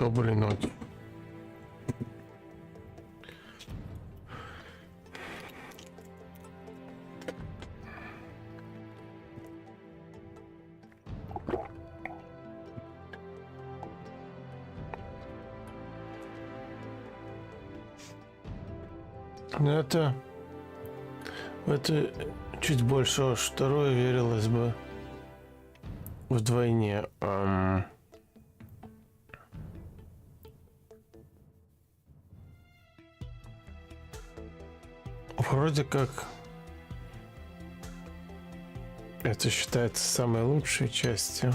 Доброй ночи. Ну это чуть больше уж второе верилось бы вдвойне. Вроде как это считается самой лучшей частью.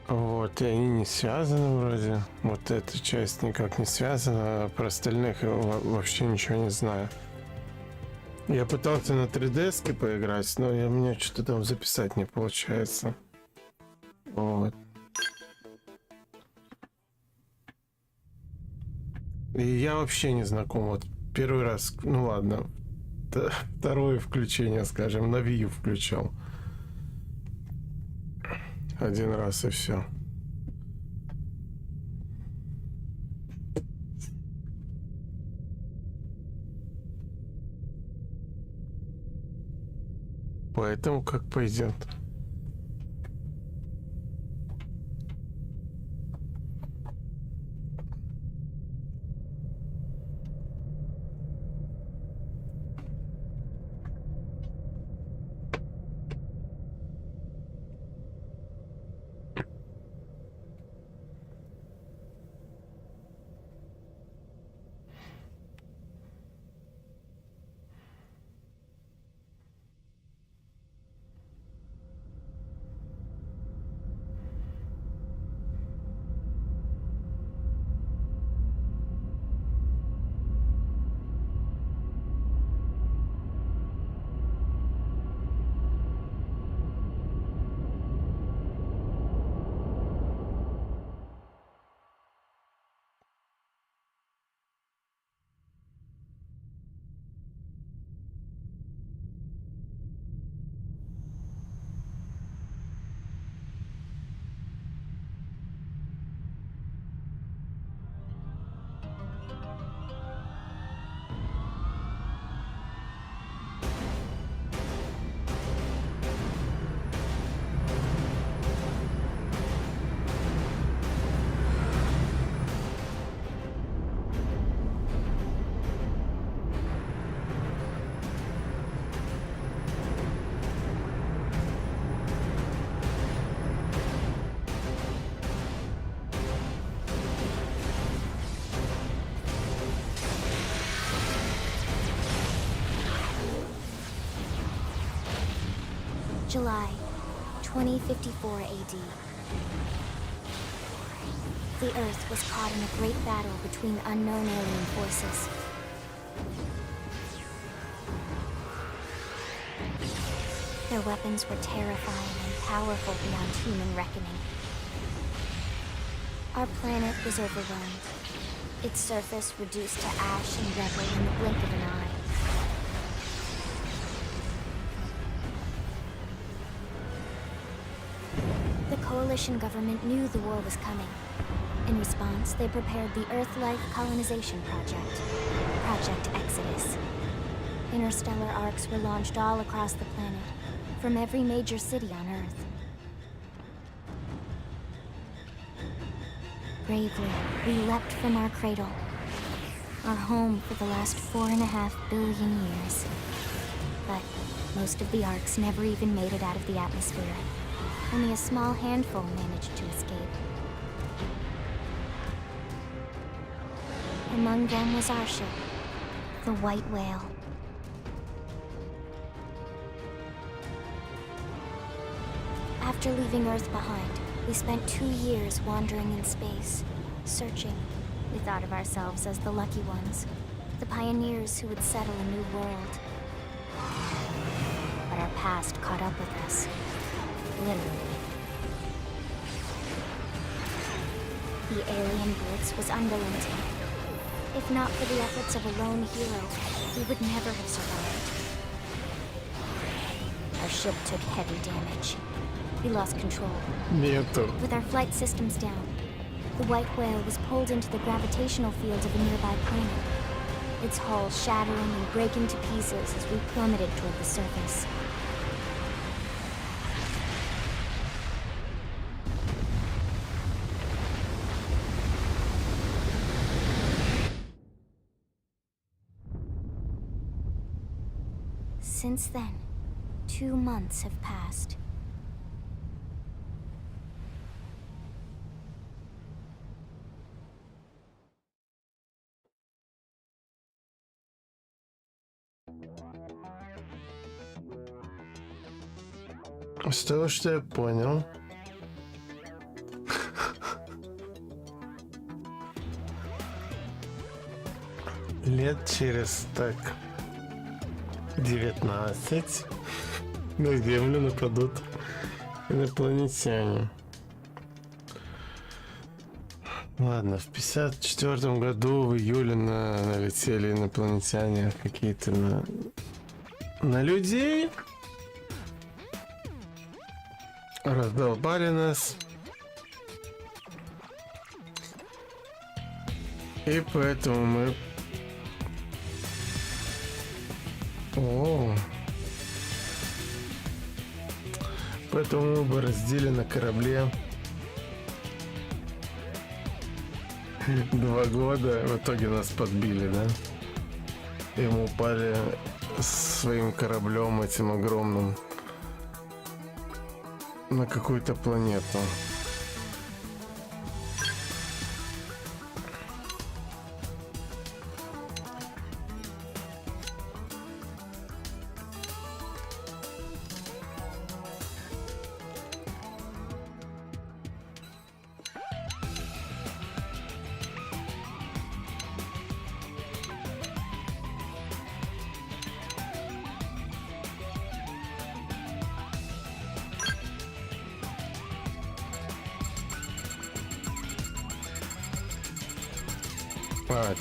Вот, и они не связаны вроде. Вот эта часть никак не связана, а про остальных я вообще ничего не знаю. Я пытался на 3DS-ке поиграть, но у меня что-то там записать не получается. Вот. И я вообще не знаком. Вот первый раз, ну ладно, второе включение, скажем, на Wii U включал. Один раз и все. Поэтому как пойдет. July 2054 AD. The Earth was caught in a great battle between unknown alien forces. Their weapons were terrifying and powerful beyond human reckoning. Our planet was overwhelmed, its surface reduced to ash and rubble in the blink of an eye. The Coalition government knew the war was coming. In response, they prepared the Earth-Life Colonization Project, Project Exodus. Interstellar arcs were launched all across the planet, from every major city on Earth. Bravely, we leapt from our cradle, our home for the last 4.5 billion years. But most of the arcs never even made it out of the atmosphere. Only a small handful managed to escape. Among them was our ship, the White Whale. After leaving Earth behind, we spent 2 years wandering in space, searching. We thought of ourselves as the lucky ones, the pioneers who would settle a new world. But our past caught up with us. Literally. The alien blitz was unrelenting. If not for the efforts of a lone hero, we would never have survived. Our ship took heavy damage. We lost control. Нету. With our flight systems down, the white whale was pulled into the gravitational field of a nearby planet. Its hull shattering and breaking to pieces as we plummeted toward the surface. Since then, 2 months have passed. С того, что я понял, лет через так 19 на Землю нападут инопланетяне. Ладно, в 54 году в июле налетели инопланетяне какие-то на людей. Раздолбали нас. И поэтому мы... Поэтому мы бороздили на корабле 2 года. В итоге нас подбили, да? И мы упали своим кораблем этим огромным на какую-то планету.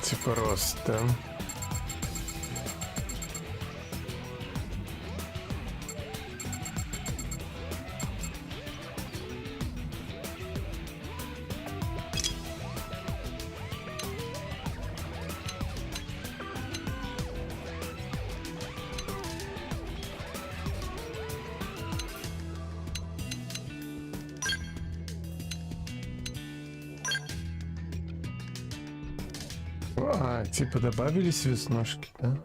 Типа рост, да? Типа добавились веснушки, да?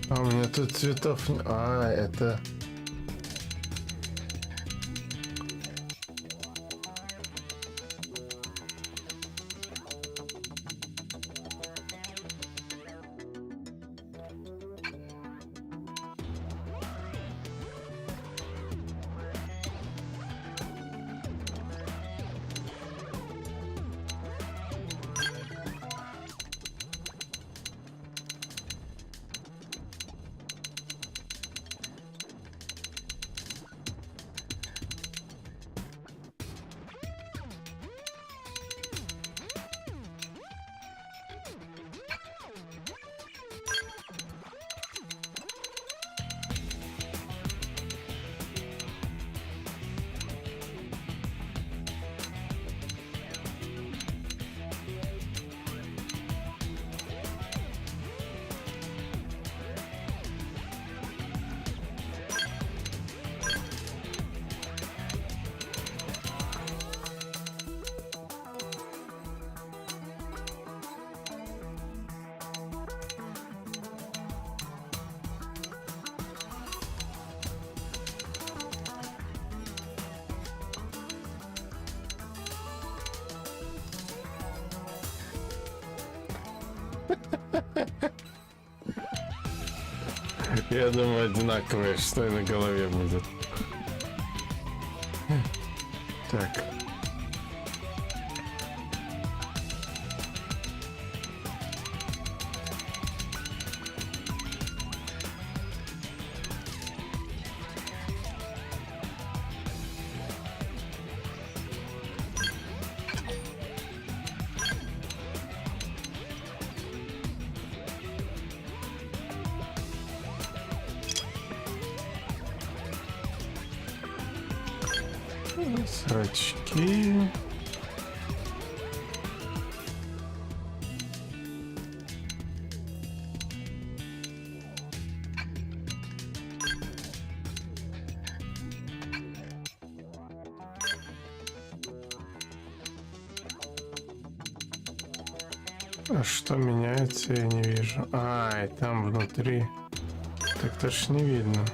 А у меня тут цветов... А, это... Я думаю, одинаковые, что и на голове будет. Так. Срачки. А что меняется, я не вижу. А, и там внутри. Так тоже не видно.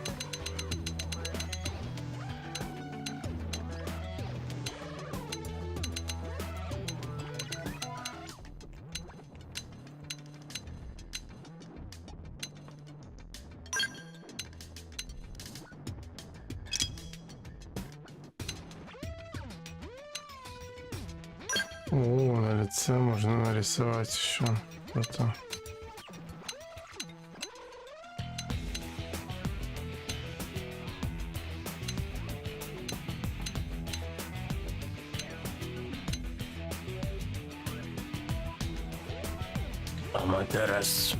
О, на лице можно нарисовать еще что-то. Аматерас.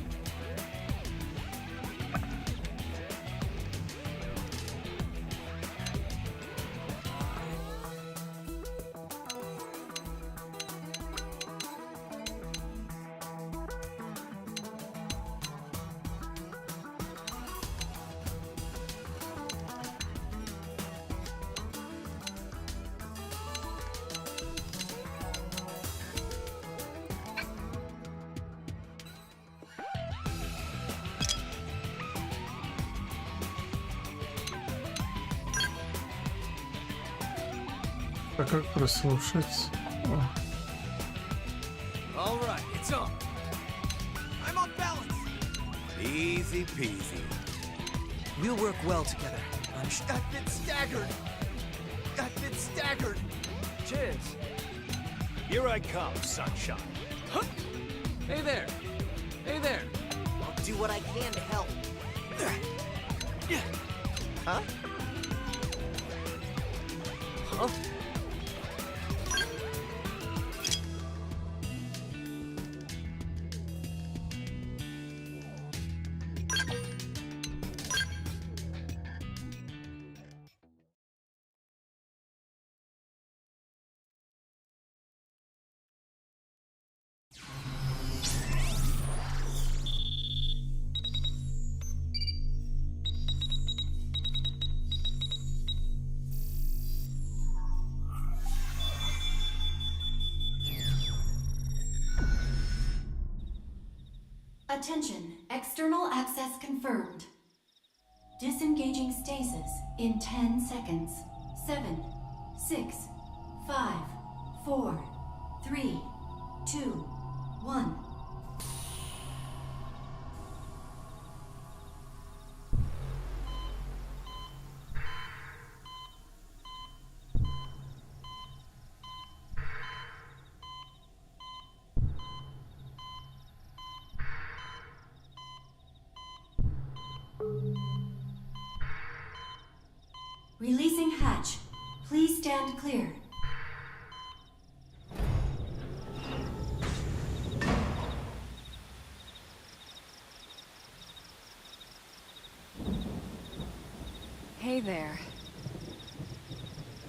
А как прослушать? All right, it's on. I'm off balance. Easy peasy. We'll work well together. I've been staggered. I've been staggered. Cheers. Here I come, sunshine. Huh? Hey there. Hey there. I'll do what I can to help. Huh? Huh? Attention, external access confirmed. Disengaging stasis in 10 seconds. 7, 6, 5, 4, 3, 2, 1. Releasing hatch. Please stand clear. Hey there.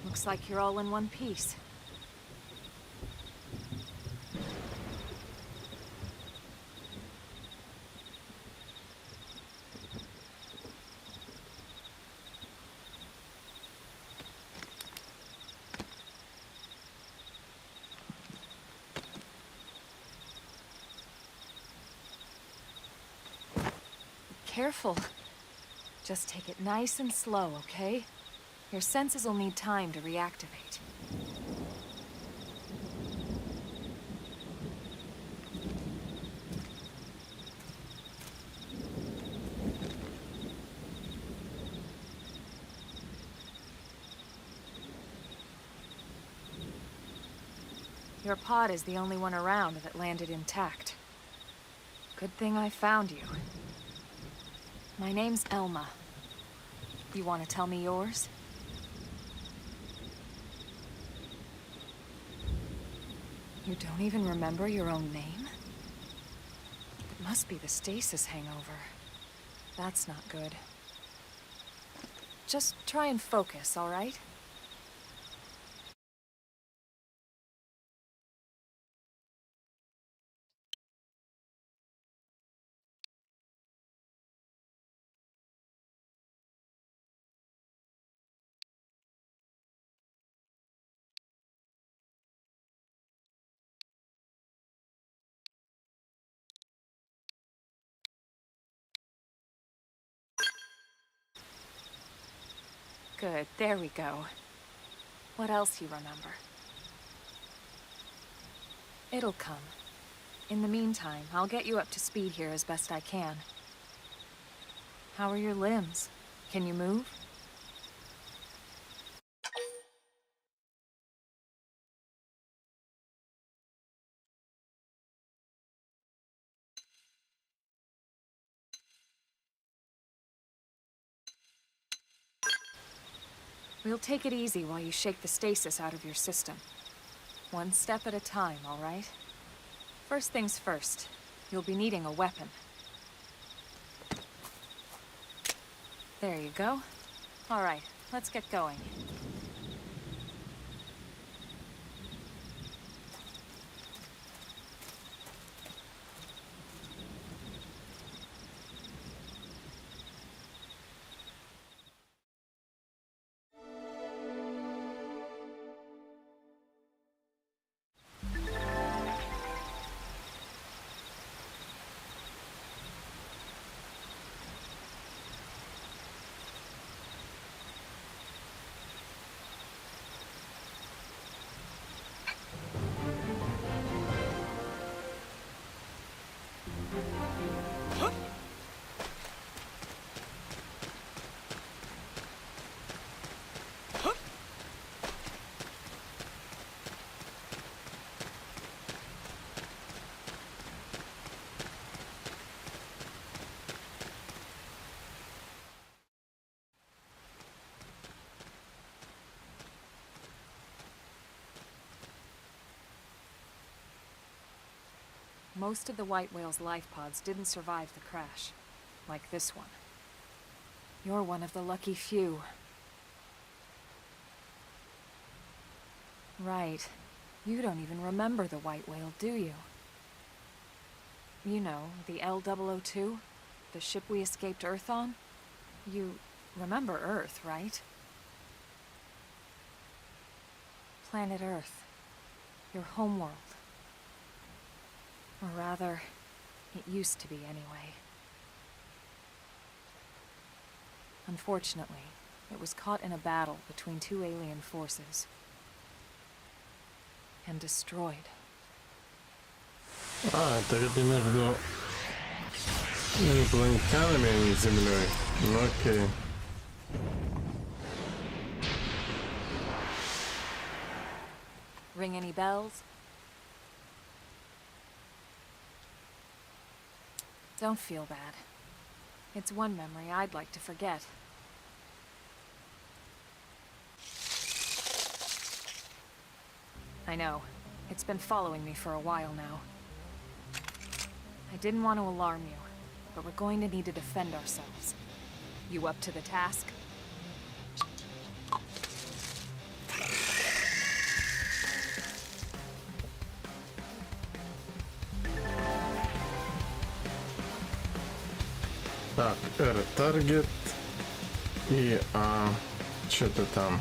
Looks like you're all in one piece. Careful. Just take it nice and slow, okay? Your senses will need time to reactivate. Your pod is the only one around that landed intact. Good thing I found you. My name's Elma. You want to tell me yours? You don't even remember your own name? It must be the stasis hangover. That's not good. Just try and focus, all right? Good, there we go. What else you remember? It'll come. In the meantime, I'll get you up to speed here as best I can. How are your limbs? Can you move? We'll take it easy while you shake the stasis out of your system. One step at a time, all right? First things first, you'll be needing a weapon. There you go. All right, let's get going. Most of the White Whale's life pods didn't survive the crash, like this one. You're one of the lucky few. Right. You don't even remember the White Whale, do you? You know, the L-002? The ship we escaped Earth on? You remember Earth, right? Planet Earth. Your homeworld. Or rather, It used to be, anyway. Unfortunately, it was caught in a battle between two alien forces. And destroyed. Это где между инопланетянами и Землей. Ну окей. Ring any bells? Don't feel bad. It's one memory I'd like to forget. I know. It's been following me for a while now. I didn't want to alarm you, but we're going to need to defend ourselves. You up to the task? Так, R-таргет и что-то там.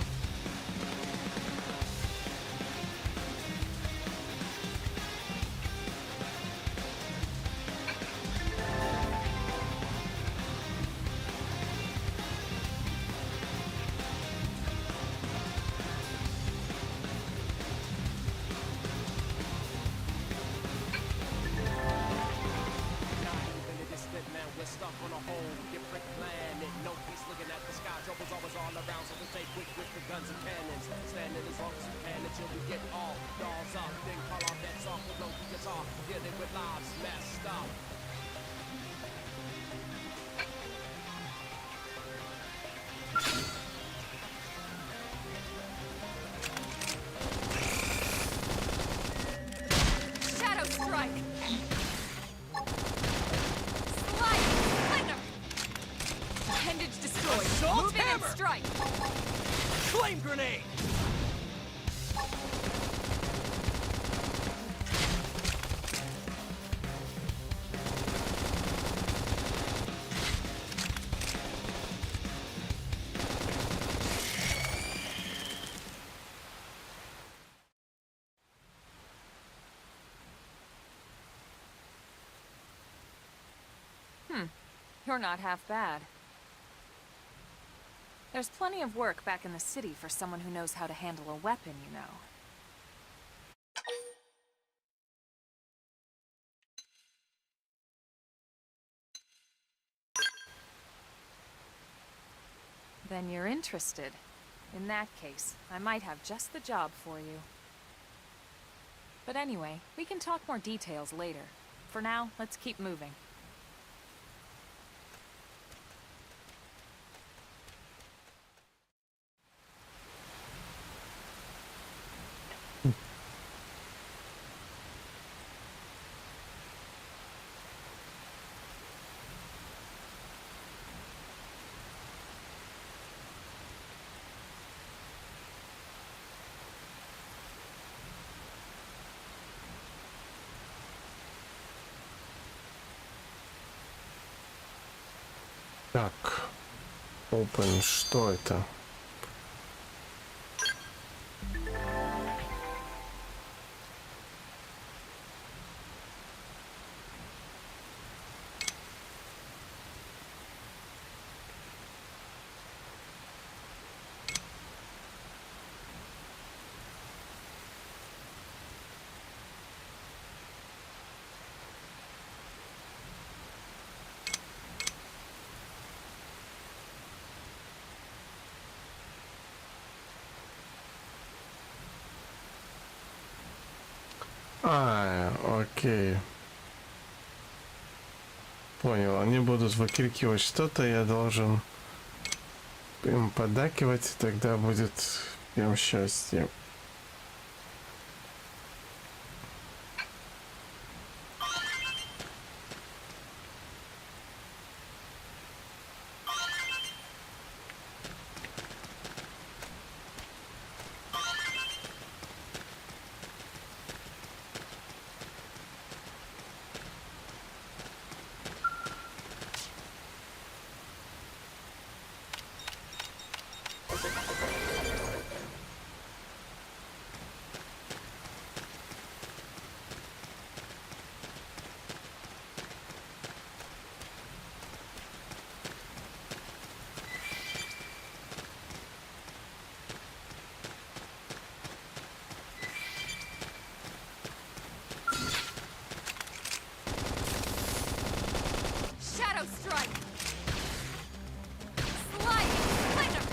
Flame grenade! You're not half bad. There's plenty of work back in the city for someone who knows how to handle a weapon, you know. Then you're interested. In that case, I might have just the job for you. But anyway, we can talk more details later. For now, let's keep moving. Так, open, что это? Окей. Понял, они будут выкрикивать что-то, я должен им поддакивать, и тогда будет им счастье. Shadow strike. Sliding splinter.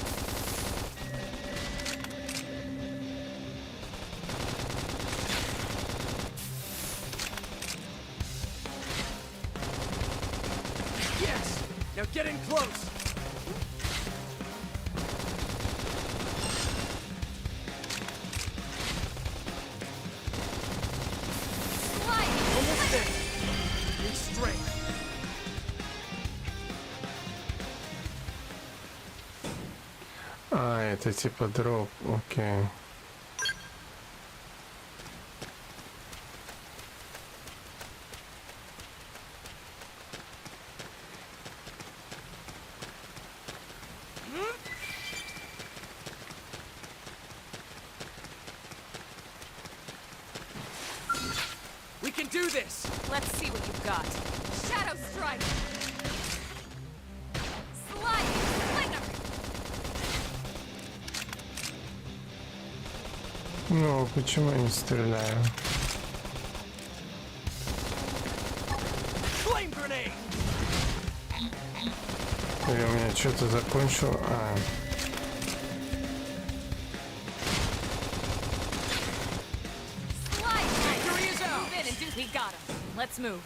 Yes! Now get in close! Sliding Almost splinter. there! Need strength! А, это типа дроп, окей. We can do this! Let's see what you've got. Shadow strike. Sliding splinter. Ну, почему я не стреляю? Flame grenade! Или у меня что-то закончил? А, Slide. Victory is out! Move in and do. We got him. Let's move.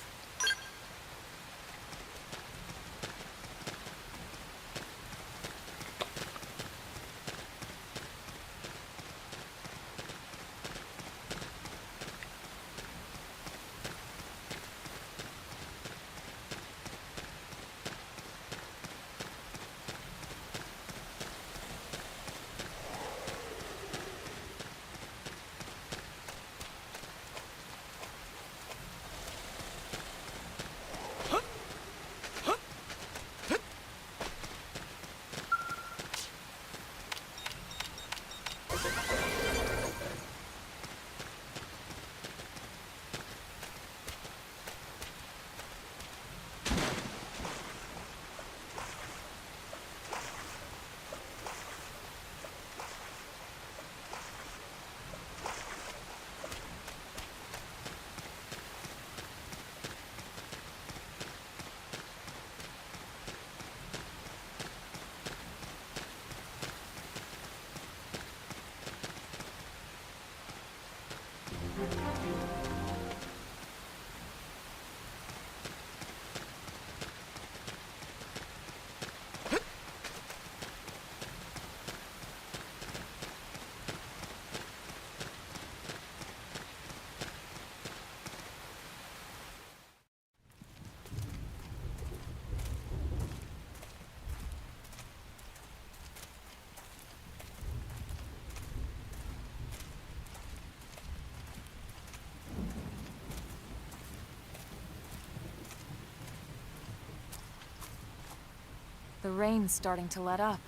The rain's starting to let up,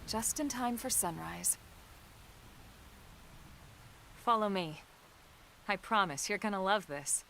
just in time for sunrise. Follow me. I promise you're gonna love this.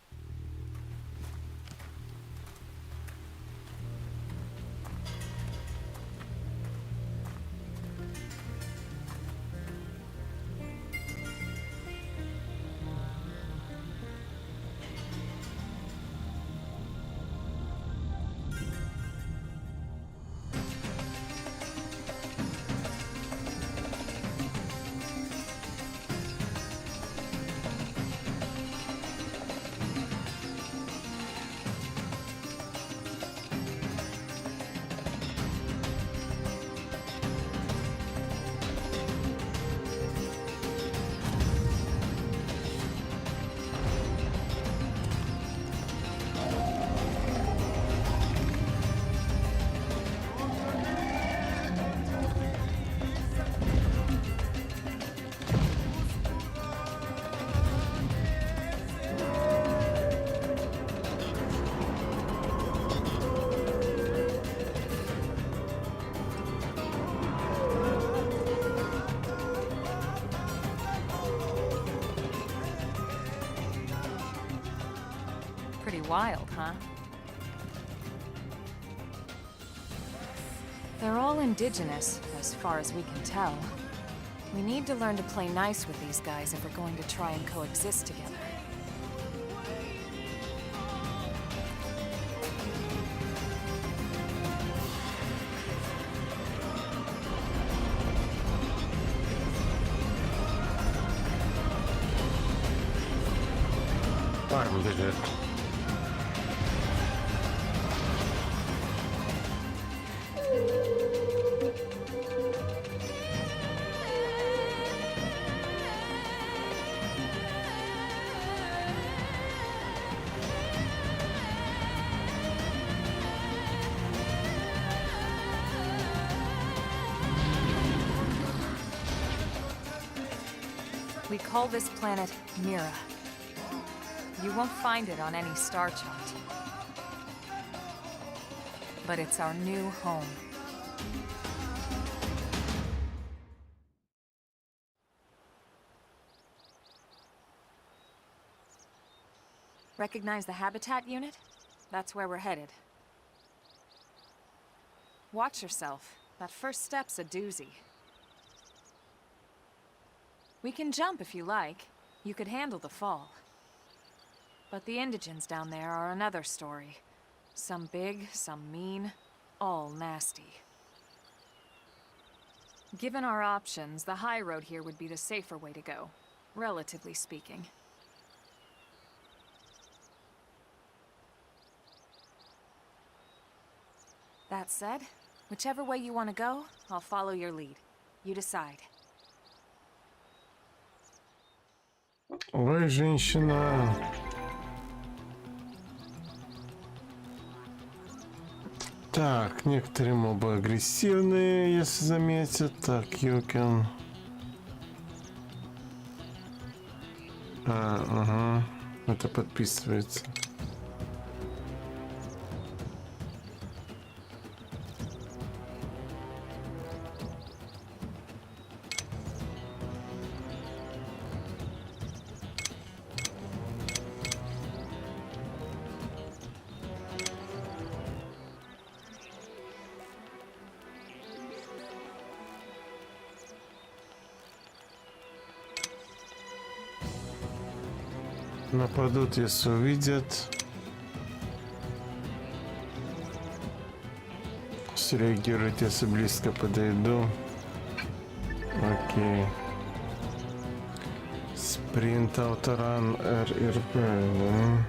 Pretty wild, huh? They're all indigenous, as far as we can tell. We need to learn to play nice with these guys if we're going to try and coexist together. бежит. We call this planet Mira. You won't find it on any star chart. But it's our new home. Recognize the habitat unit? That's where we're headed. Watch yourself. That first step's a doozy. We can jump if you like. You could handle the fall. But the indigents down there are another story. Some big, some mean, all nasty. Given our options, the high road here would be the safer way to go, relatively speaking. That said, whichever way you want to go, I'll follow your lead. You decide. Ой, женщина. Так, некоторые мобы агрессивные, если заметят. Так, Юкин. Ага. Это подписывается. Нападут, если увидят. Среагируют, если близко подойду. Окей. Спринт, ауторан, РРП, да?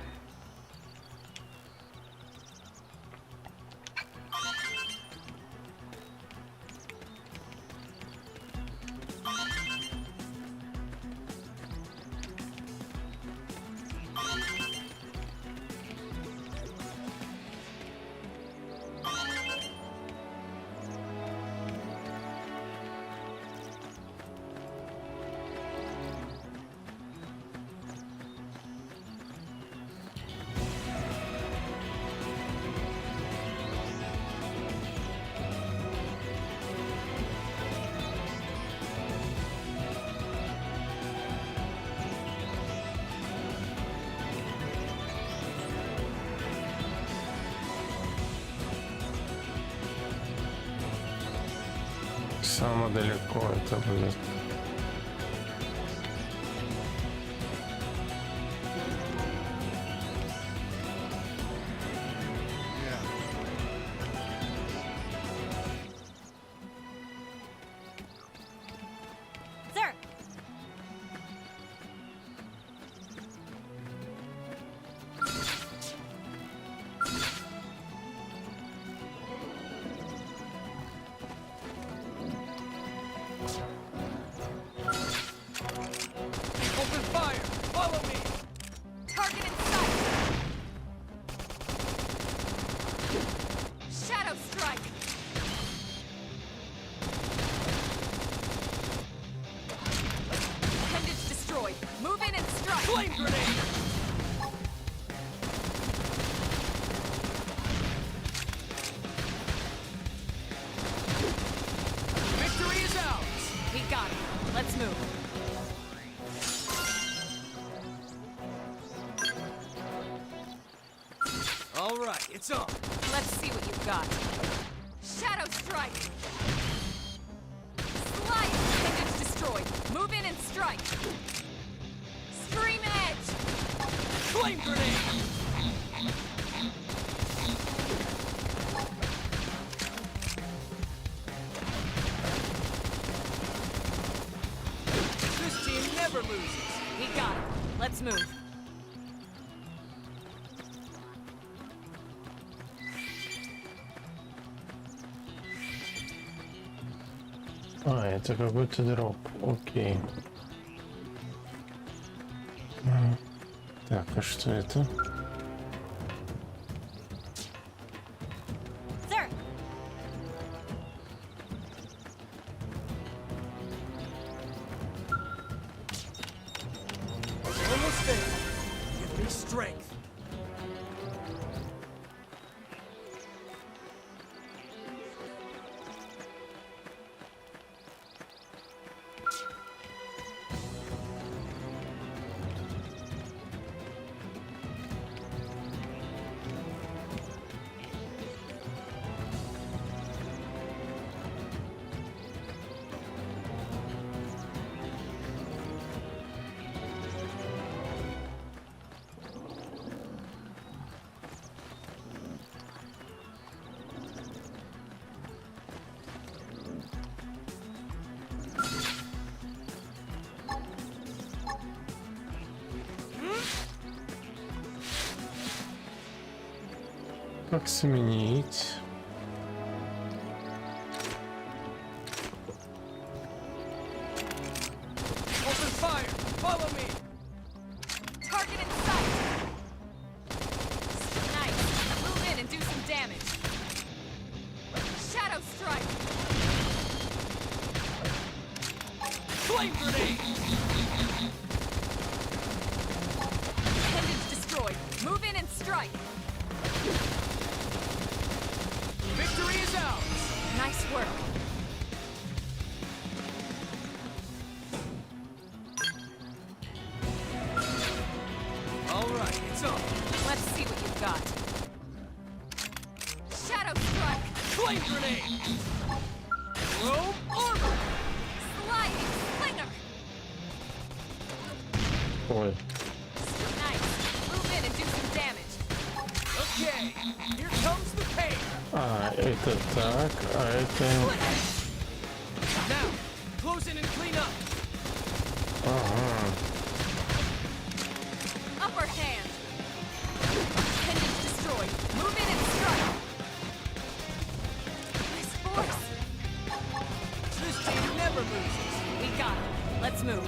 Самое далеко это будет. Sir! Open fire! Follow me! Target in sight! Shadow strike! Appendage destroyed. Move in and strike! Flame grenade! Victory is ours! We got it. Let's move. All right, it's on. Let's see what you've got. Shadow strike! Slice! Appendage destroyed. Move in and strike! Scream edge! Flame grenade! This team never loses. We got it. Let's move. А, это какой-то дроп. Окей. Так, а что это? Sir! Almost there. Give me strength. Как сменить? Open fire. Follow me. Target in sight! Nice. Move in and do some damage. Shadow strike! Flame grenade. Appendage destroyed. Move in and strike! Victory is ours. Nice work. All right, it's on. Let's see what you've got. Shadow strike! Flame grenade. Robe armor. Sliding slinger! Ой. Nice. Move in and do some damage. Okay, here comes the pain. А, это так, а это... Now, close in and clean up. Ага. Upper hand. Appendage destroyed. Move in and strike. Nice force. This team never loses. We got it. Let's move.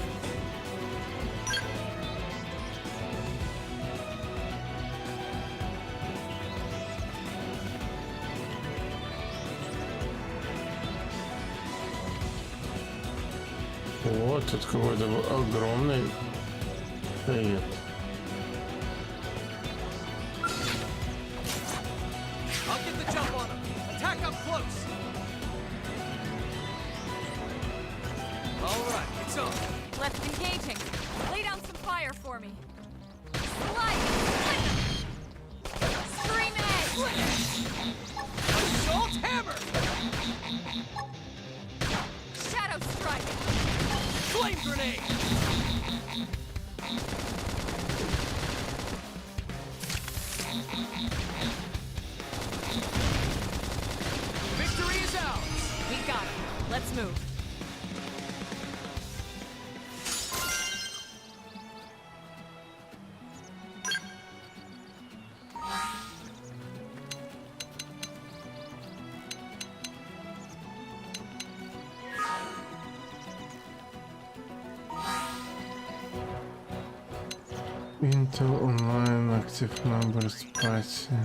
Вот тут какой-то огромный стоит. I'll get the jump on him. Attack up close. All right, it's on. Let's engaging. Lay down some fire for me. Sliding slinger. Scream edge. Assault hammer. Shadow strike. Flame grenade. Victory is ours. We got it. Let's move. Intel Online Active Numbers Party.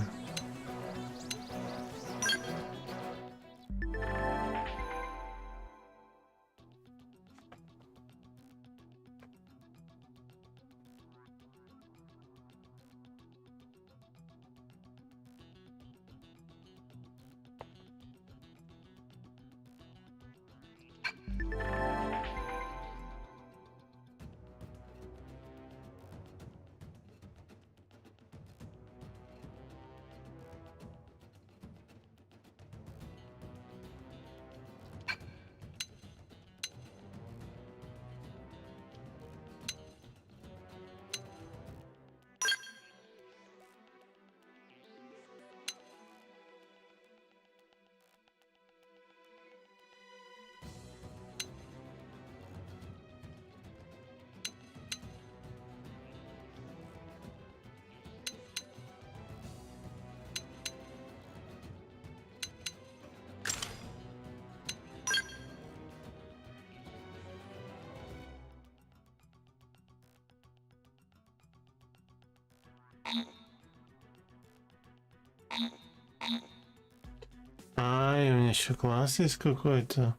меня еще класс есть какой-то.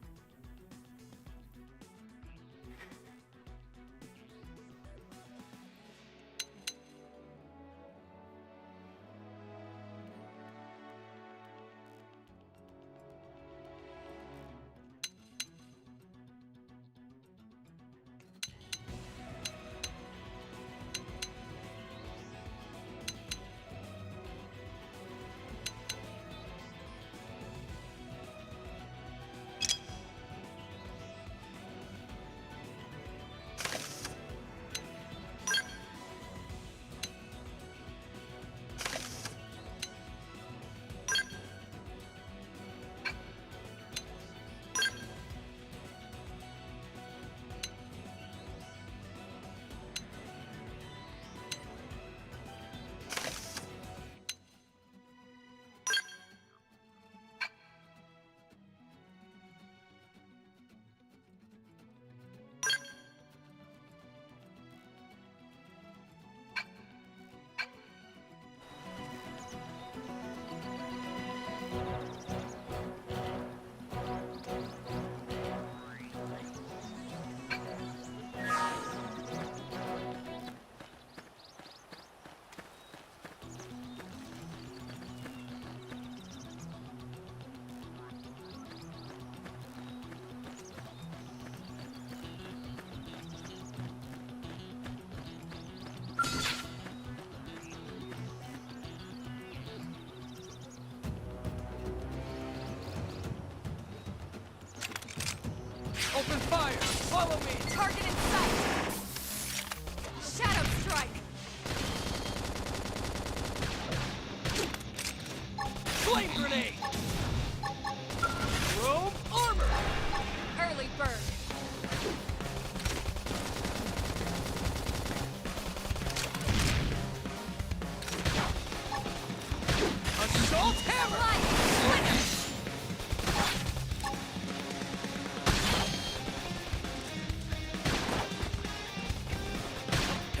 Open fire! Follow me! Target in sight! Shadow strike! Flame grenade! Chrome armor! Early bird! Assault hammer! Lightning!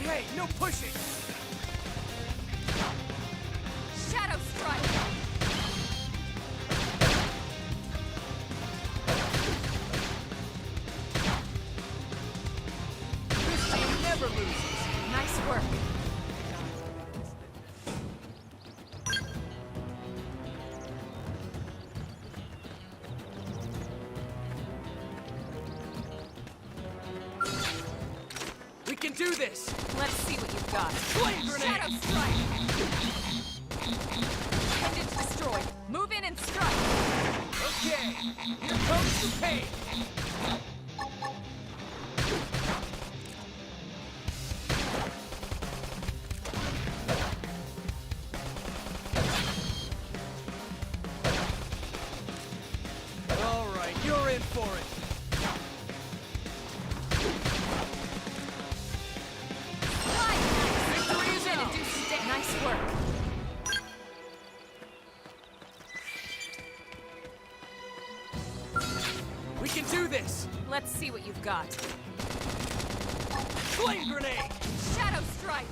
Hey, no pushing! Shadow strike! This team never loses! Nice work. We can do this! Let's see what you've got. Flame grenade! Shadow strike! Pendant destroyed. Move in and strike. Okay, here comes the pain! All right, you're in for it! Victory is out! Nice work. We can do this! Let's see what you've got. Flame grenade! Shadow strike.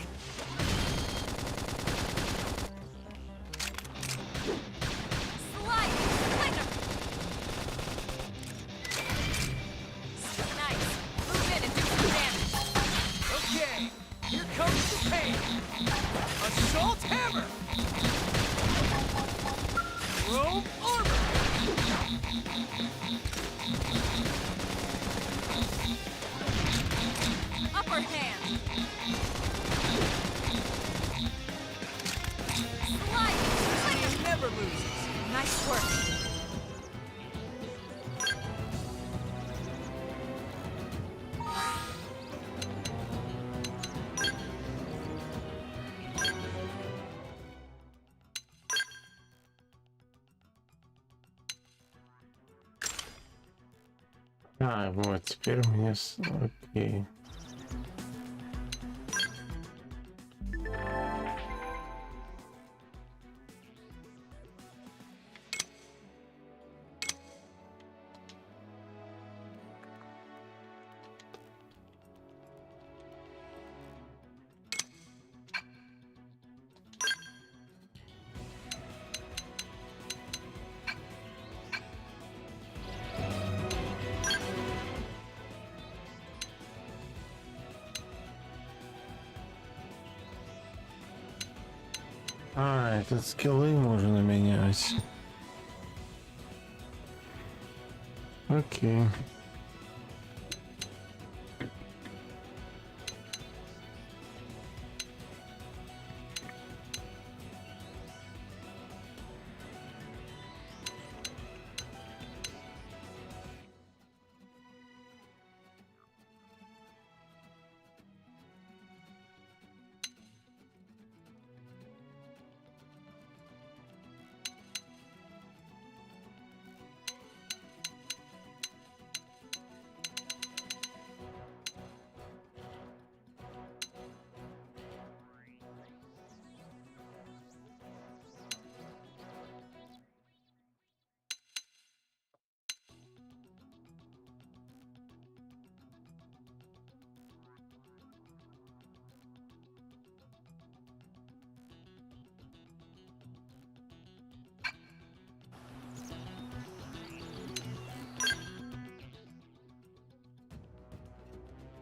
Slide. Slinger. Nice. Move in and do some damage. Okay, here comes the pain! Assault hammer! Chrome armor! Upper hand. Slide. Slinger. Team never loses! Nice work. А, вот, теперь у меня... Окей. А, этот скиллы можно менять. Окей.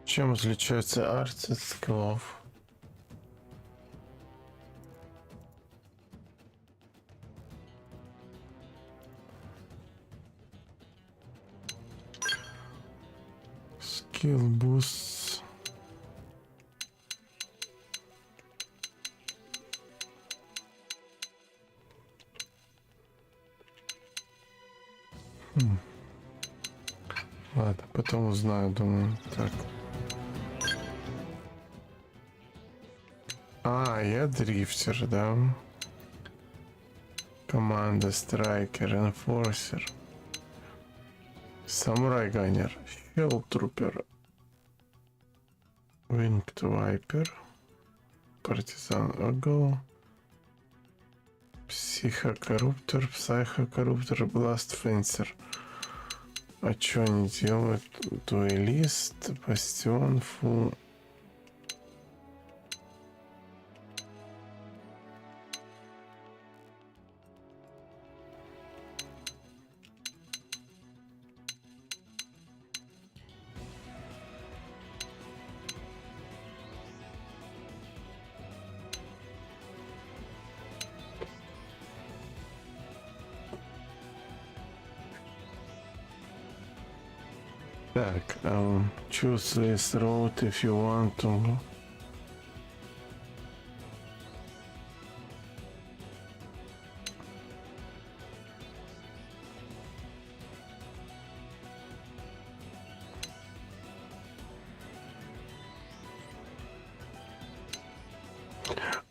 Чем отличается арт от скиллов? Скилл буст. Ладно, потом узнаю, думаю. Так. А, я дрифтер, да? Команда, страйкер, энфорсер. Самурай ганнер, щел трупер. Winged вайпер. Партизан огл. Психокорруптор, психокорруптор, бласт фенсер. А что они делают? Дуэлист, бастион, фу. Так, choose this road if you want to.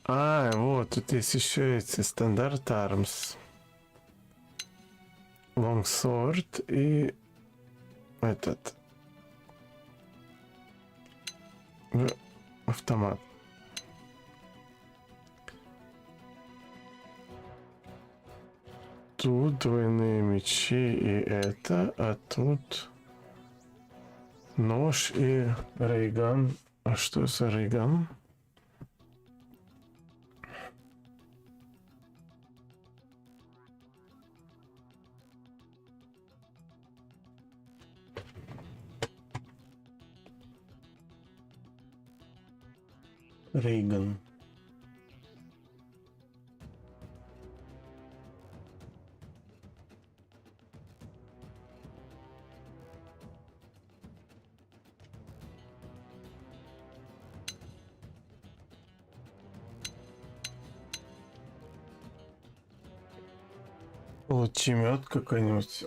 А, вот, тут есть еще эти стандарт армс. Longsword и этот автомат. Тут двойные мечи и это, а тут нож и рейган. А что за рейган? Рейган. Лучемет какой-нибудь.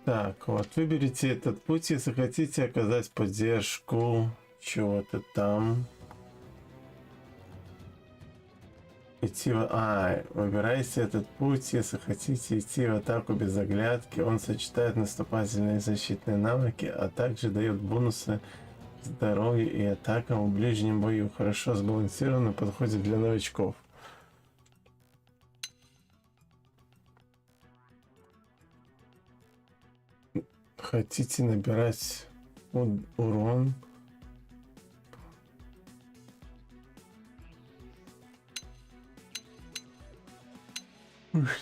Так, вот выберите этот путь, если хотите оказать поддержку чего-то там. Выбирайте этот путь, если хотите идти в атаку без оглядки. Он сочетает наступательные и защитные навыки, а также дает бонусы здоровью и атакам в ближнем бою. Хорошо сбалансированно, подходит для новичков. Хотите набирать урон?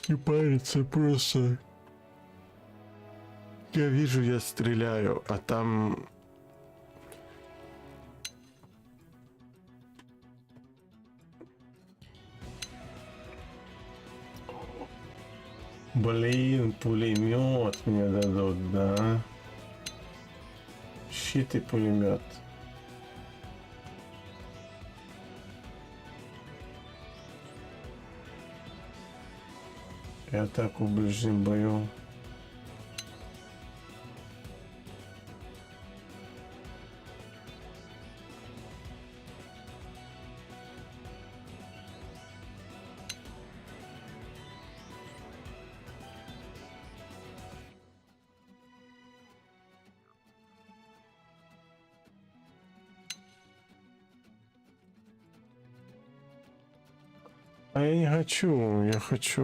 Не париться просто. Я вижу, я стреляю, а там... Блин, пулемет мне дадут, да? Щит и пулемет. И атаку в ближнем бою. А я не хочу, я хочу...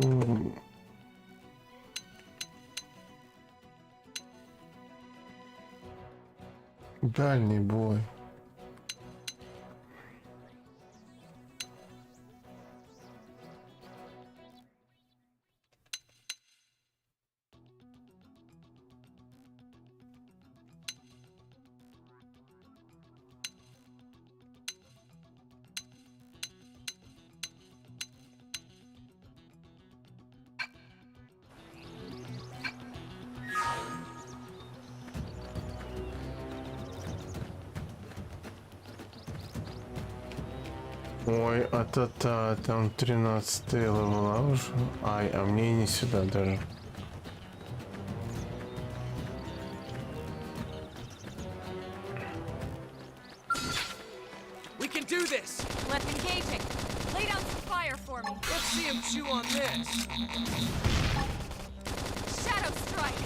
Дальний бой. Ой, а-та-та, там 13-й левела уже. Ай, а мне и не сюда даже. We can do this! Left engaging. Lay down some fire for me. Let's see him chew on this! Shadow strike.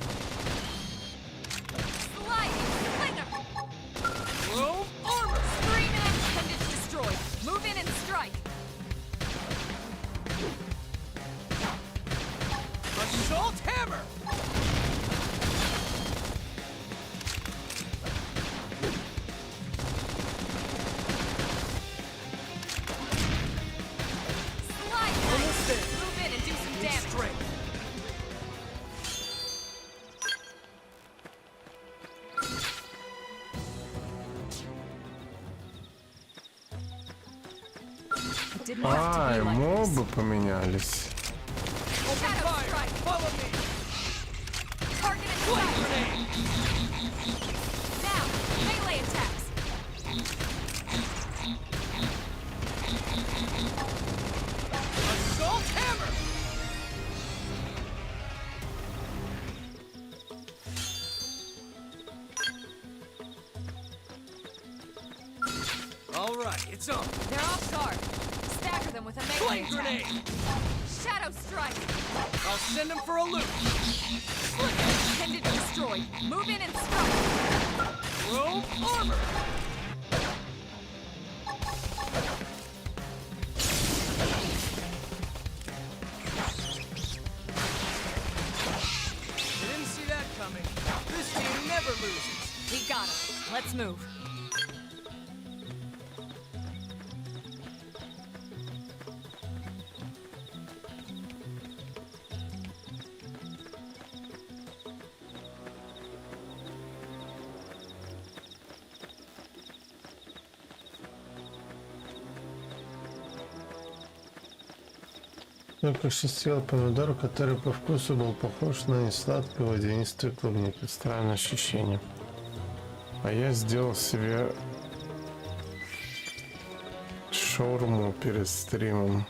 Sliding. Fling 'em. Roll armor! Scream and appendage destroyed. Move in and strike. Assault hammer! Slide. Almost there. Move in and do some damage. Strength. Didn't have to Ай, be like мобы this. поменялись. Open Shadow fire! strike. Follow me! Target and Flame strike. grenade! Now, melee attacks. Assault hammer! All right, it's on. They're off guard. Stagger them with a melee Flame attack. grenade! Shadow strike. I'll send him for a loop. Appendage destroyed. Move in and strike. Roll armor! I didn't see that coming. This team never loses. We got him. Let's move. Только что съел помидор, который по вкусу был похож на несладкую водянистую клубнику. Странное ощущение. А я сделал себе шаурму перед стримом.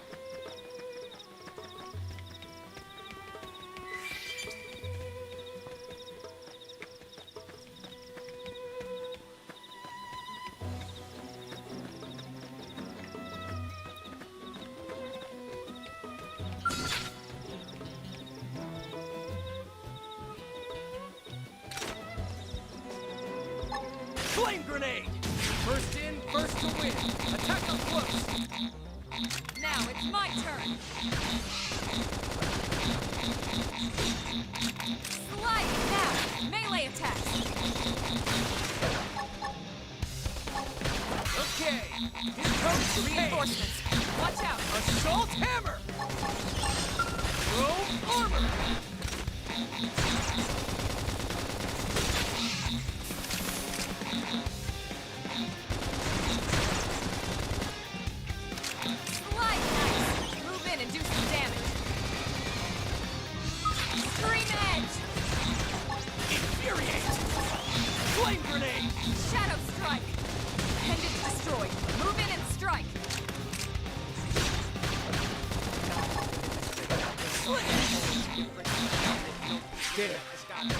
Flame grenade! First in, first to win. Attack up close. Now it's my turn. Slide now. Melee attack. Okay, here comes the pain. Reinforcements. Watch out. Assault hammer! Roll armor! Slide nice. Move in and do some damage. There.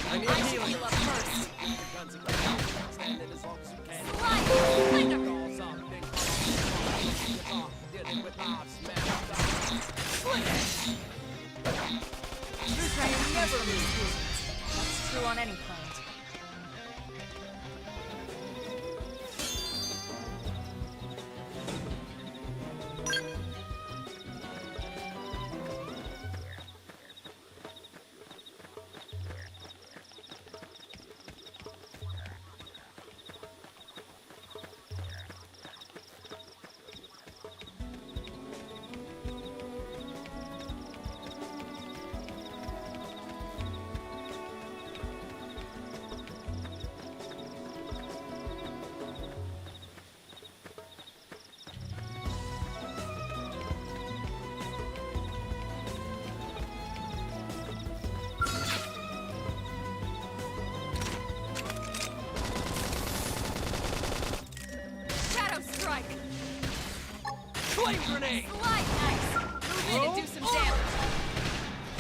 I need healing. Heal up first. Nutrients never lose food. That's true on any planet. Flame grenade! Slide nice! Move in and do some damage!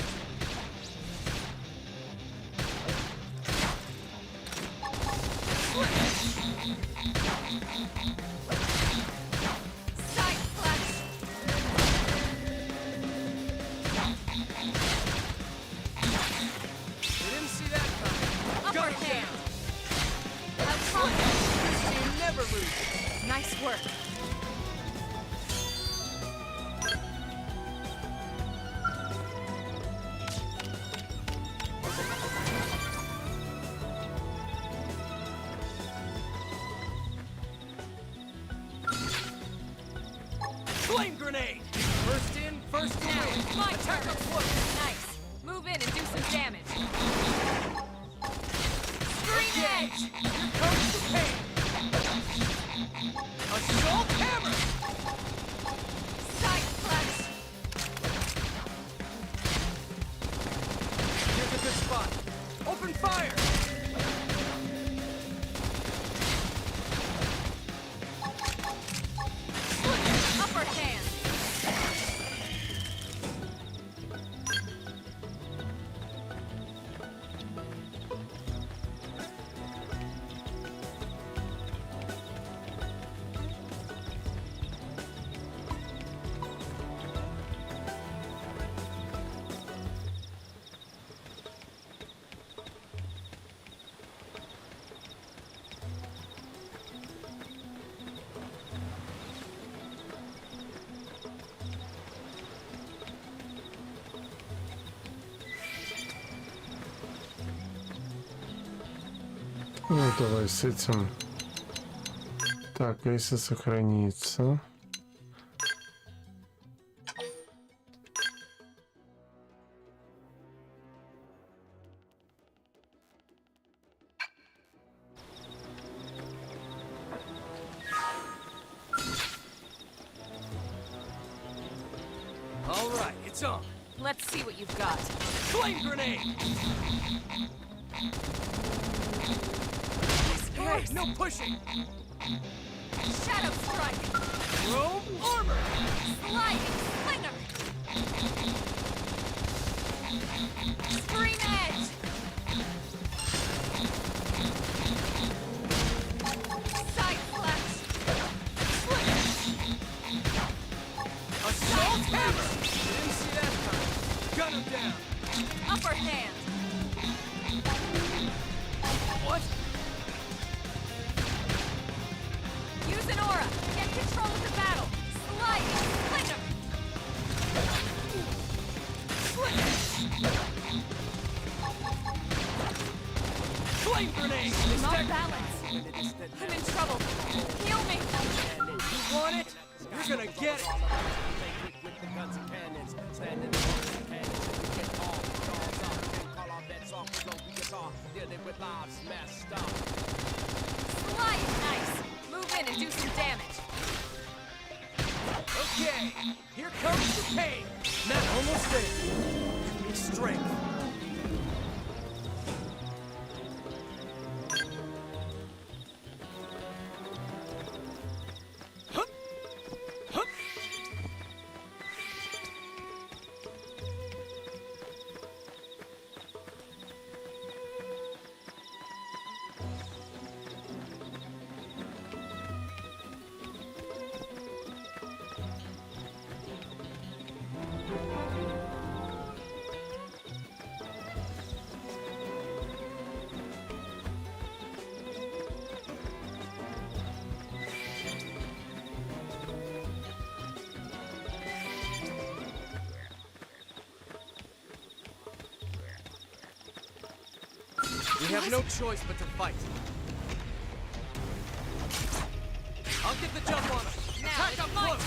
Side flash! We didn't see that coming. Upper Gun hand! down. Out front! You never lose. Nice work! Flame grenade! First in, first to Now win. it's my Attack turn! up close. Nice! Move in and do some damage! Screen Okay, edge! here comes the pain. Assault hammer! Side flash! Here's a good spot. Open fire! Upper hand! Ну, давай с этим. Так, если сохранится. All right, it's on. Let's see what you've got. Flame grenade! Hey, no pushing! Shadow strike! Chrome armor! Sliding slinger! Screen edge! Side flash! Assault hammer! Didn't see that coming. Gun him down. Upper hand! What? Use an aura! Get control of the battle! Sliding slinger! Flame grenade! I'm off balance! I'm in trouble! Heal me! You want it? You're gonna get it! Slide nice! Move in and do some damage! Okay, here comes the pain! Not almost there. Give me strength. Hup! Hup! have no choice but to fight. I'll get the jump on him. Attack up close.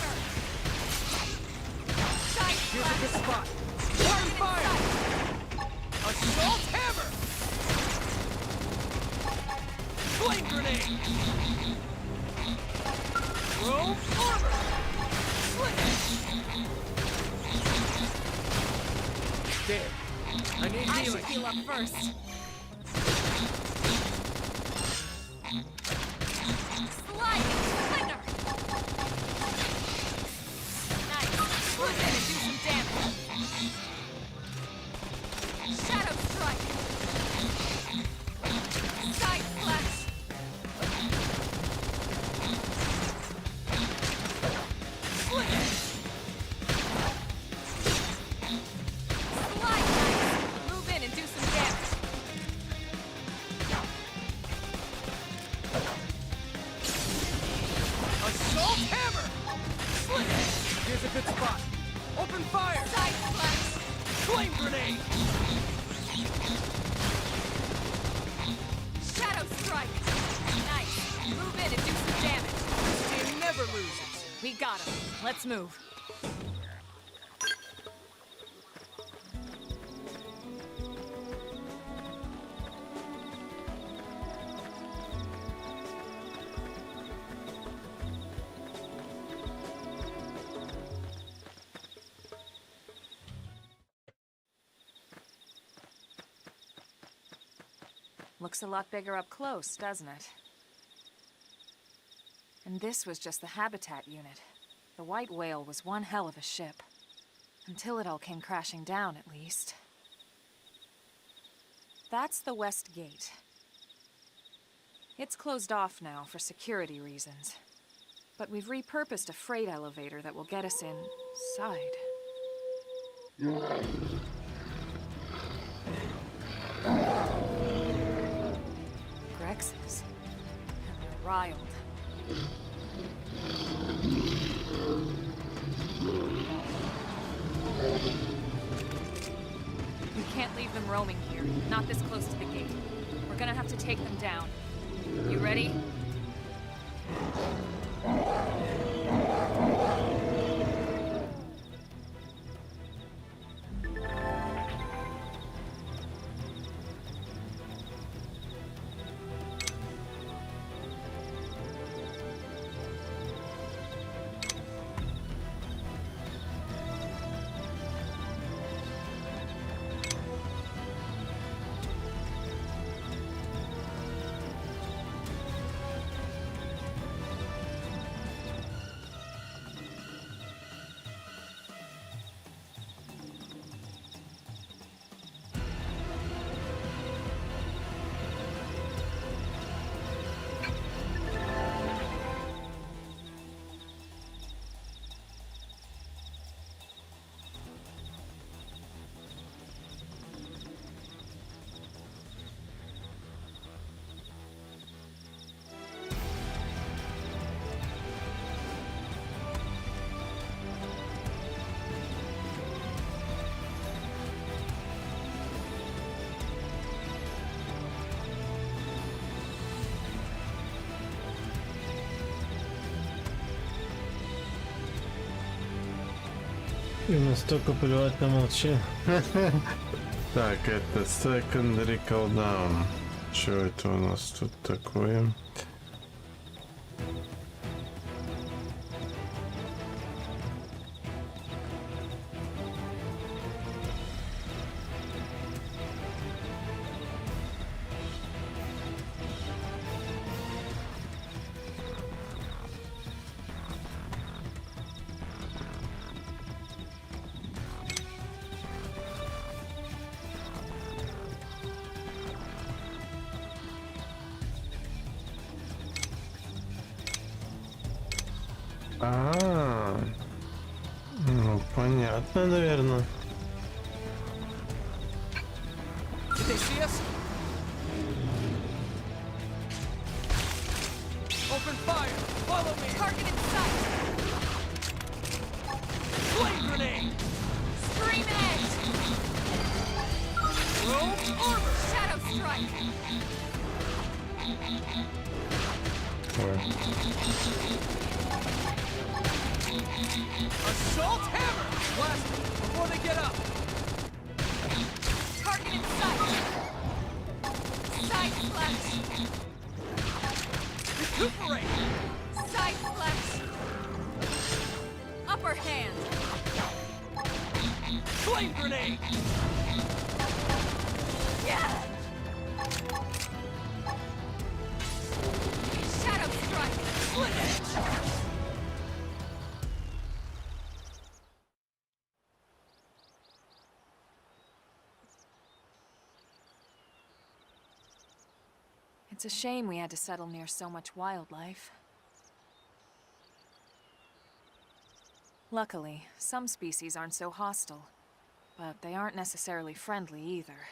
Here's a good spot. Warm fire. Assault hammer. Flame grenade. Roll armor. Sling. There. I need healing. I should heal up first. Sliding slinger. Nice. Move in and do some damage. Shadow strike. Side slash. Slinger. Slide nice. Move in and do some damage. Assault hammer. Sling. Here's a good spot. Open fire. Side slash. Flame grenade. Shadow strike. Nice. Move in and do some damage. Team never loses. We got him. Let's move. Looks a lot bigger up close, doesn't it? And this was just the habitat unit. The white whale was one hell of a ship. Until it all came crashing down, at least. That's the west gate. It's closed off now for security reasons. But we've repurposed a freight elevator that will get us inside. Grexes. And they're riled. We can't leave them roaming here, not this close to the gate. We're gonna have to take them down. You ready? И настолько плевать на молчи. Так, это secondary cooldown. Что это у нас тут такое? Ну понятно, наверное. Did they see us? Open fire! Follow me! Target in sight! Flame grenade! Scream edge! Roll armor! Shadow strike! Ой. Assault hammer! Blast them before they get up! Target in sight! Side flash! Recuperate! Side flash! Upper hand! Flame grenade! Yeah! Shadow strike! Slit edge! It's a shame we had to settle near so much wildlife. Luckily, some species aren't so hostile, but they aren't necessarily friendly either.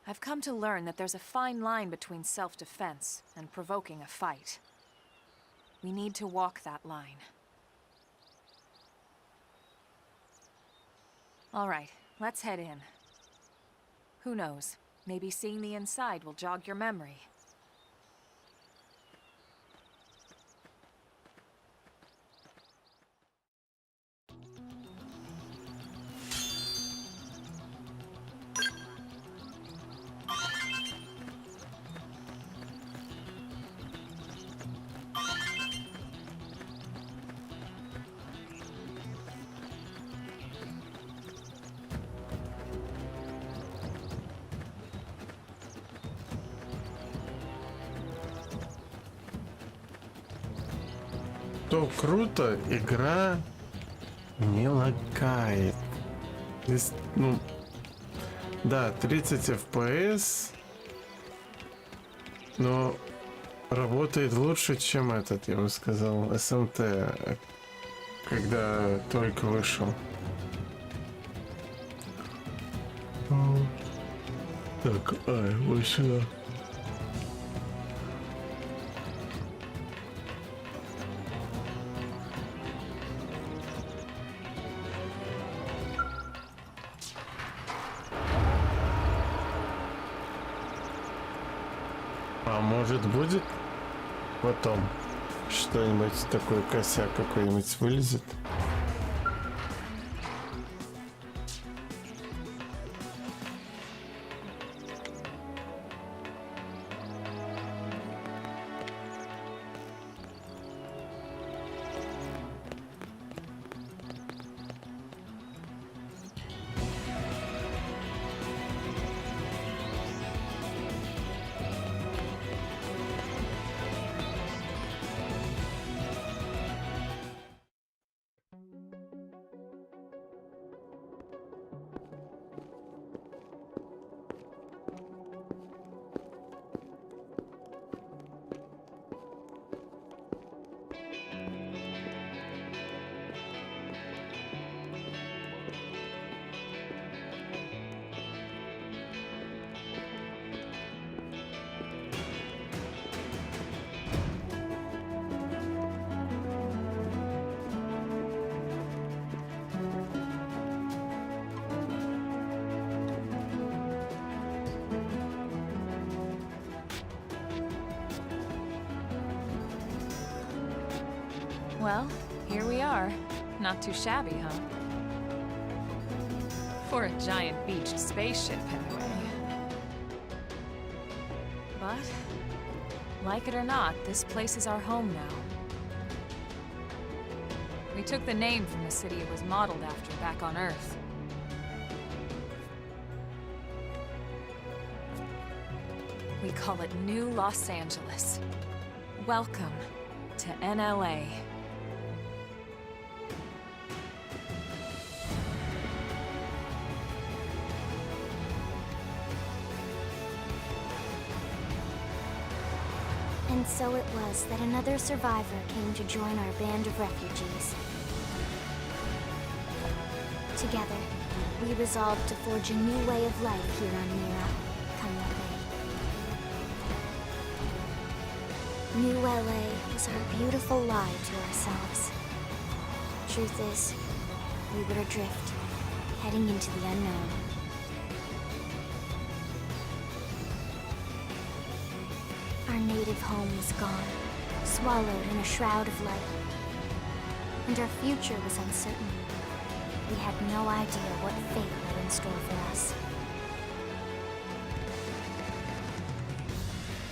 I've come to learn that there's a fine line between self-defense and provoking a fight. We need to walk that line. All right, let's head in. Who knows? Maybe seeing the inside will jog your memory. То круто, игра не лагает. Здесь, ну, да, 30 FPS, но работает лучше, чем этот, я бы сказал, СМТ, когда только вышел. Так, вот сюда. А может будет потом что-нибудь такой косяк какой-нибудь вылезет? Well, here we are. Not too shabby, huh? For a giant beached spaceship, anyway. But, like it or not, this place is our home now. We took the name from the city it was modeled after back on Earth. We call it New Los Angeles. Welcome to NLA. And so it was that another survivor came to join our band of refugees. Together, we resolved to forge a new way of life here on Mira, come what may. New LA was our beautiful lie to ourselves. Truth is, we were adrift, heading into the unknown. Our native home was gone, swallowed in a shroud of light. And our future was uncertain. We had no idea what fate lay in store for us.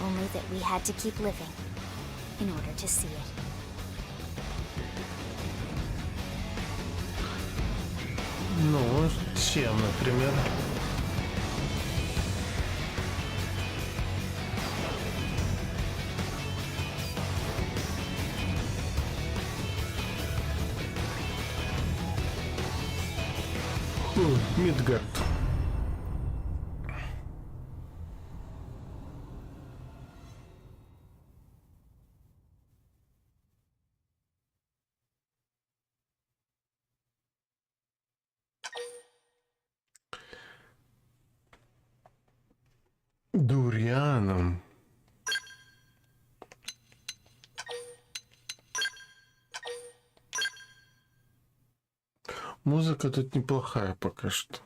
Only that we had to keep living in order to see it. Ну, чем, например? Мидгард. Дурианом. Музыка тут неплохая пока что.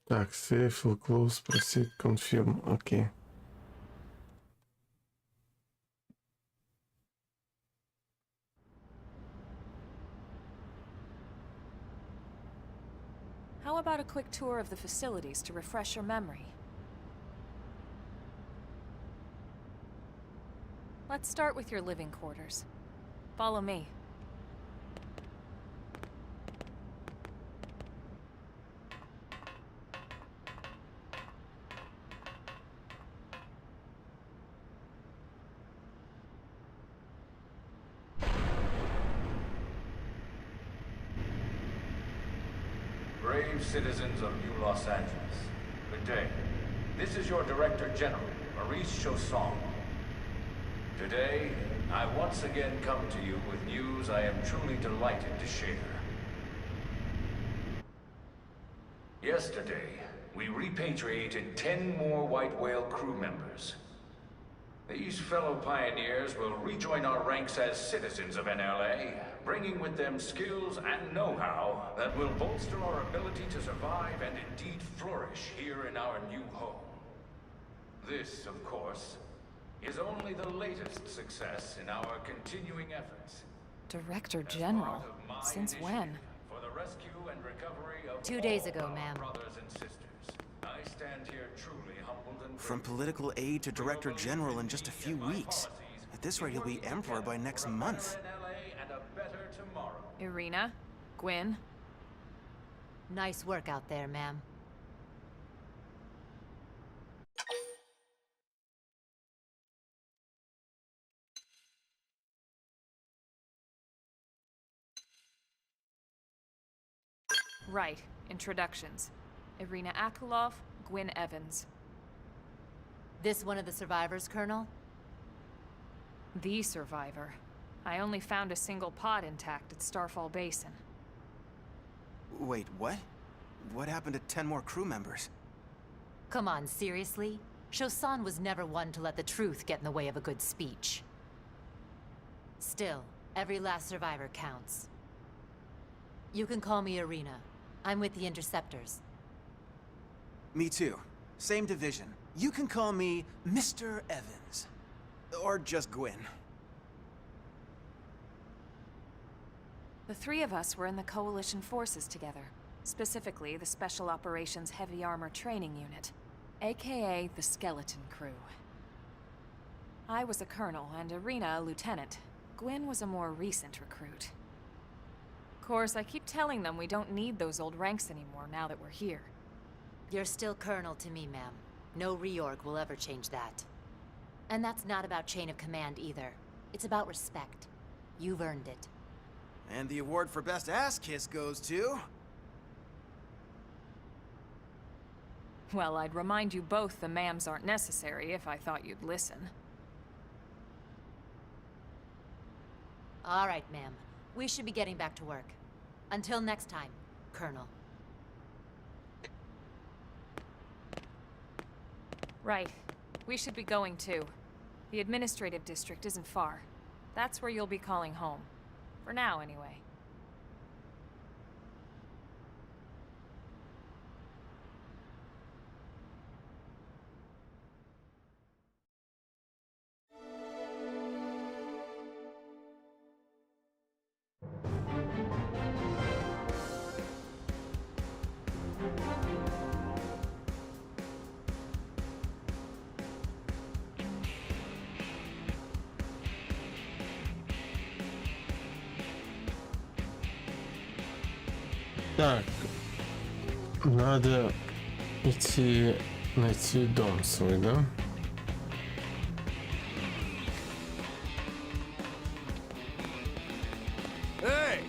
Так, save, will close, proceed, confirm. Окей. How about a quick tour of the facilities to refresh your memory? Let's start with your living quarters. Follow me. Brave citizens of New Los Angeles, good day. This is your Director General, Maurice Chausson. Today, I once again come to you with news I am truly delighted to share. Yesterday, we repatriated 10 more White Whale crew members. These fellow pioneers will rejoin our ranks as citizens of NLA, bringing with them skills and know-how that will bolster our ability to survive and indeed flourish here in our new home. This, of course, is only the latest success in our continuing efforts. Director General? Since when? For the rescue and recovery of 2 days ago, all our ma'am. brothers and sisters. I stand here truly humbled and From political aide to Director General in just a few weeks. At this rate, he'll be Emperor by next month. NLA and a better tomorrow. Irina? Gwyn? Nice work out there, ma'am. Right. Introductions. Irina Akulov, Gwyn Evans. This one of the survivors, Colonel? The survivor. I only found a single pod intact at Starfall Basin. Wait, what? What happened to 10 more crew members? Come on, seriously? Chausson was never one to let the truth get in the way of a good speech. Still, every last survivor counts. You can call me Irina. I'm with the Interceptors. Me too. Same division. You can call me Mr. Evans. Or just Gwyn. The three of us were in the Coalition forces together. Specifically, the Special Operations Heavy Armor Training Unit, aka the Skeleton Crew. I was a colonel and Irina a lieutenant. Gwyn was a more recent recruit. Of course, I keep telling them we don't need those old ranks anymore now that we're here. You're still Colonel to me, ma'am. No reorg will ever change that. And that's not about chain of command either. It's about respect. You've earned it. And the award for Best Ass Kiss goes to... Well, I'd remind you both the ma'ams aren't necessary if I thought you'd listen. All right, ma'am. We should be getting back to work. Until next time, Colonel. Right. We should be going too. The administrative district isn't far. That's where you'll be calling home. For now, anyway. Так, надо идти найти дом свой, да? Hey!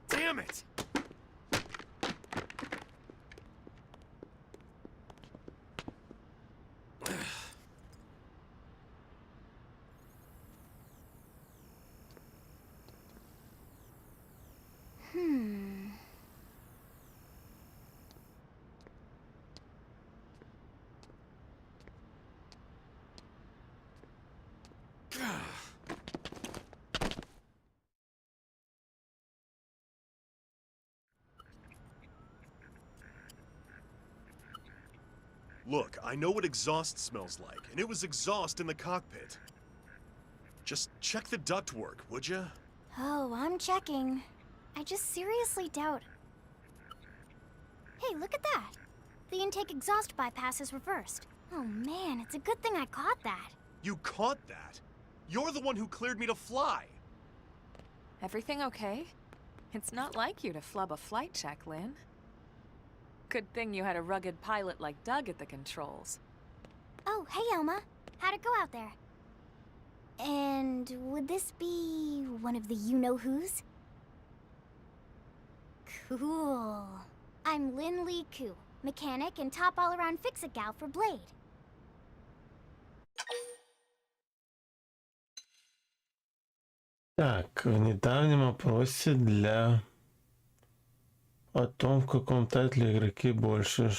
Damn it! Look, I know what exhaust smells like, and it was exhaust in the cockpit. Just check the ductwork, would ya? Oh, I'm checking. I just seriously doubt. Hey, look at that! The intake exhaust bypass is reversed. Oh man, it's a good thing I caught that. You caught that? You're the one who cleared me to fly! Everything okay? It's not like you to flub a flight check, Lynn. Good thing you had a rugged pilot like Doug at the controls. Oh, hey Elma. How'd it go out there? And would this be one of the you-know-who's? Cool. I'm Lynn Lee Koo, mechanic and top all-around fix-it gal for Blade. Так, в недавнем опросе для... О том, в каком тайтле игроки больше...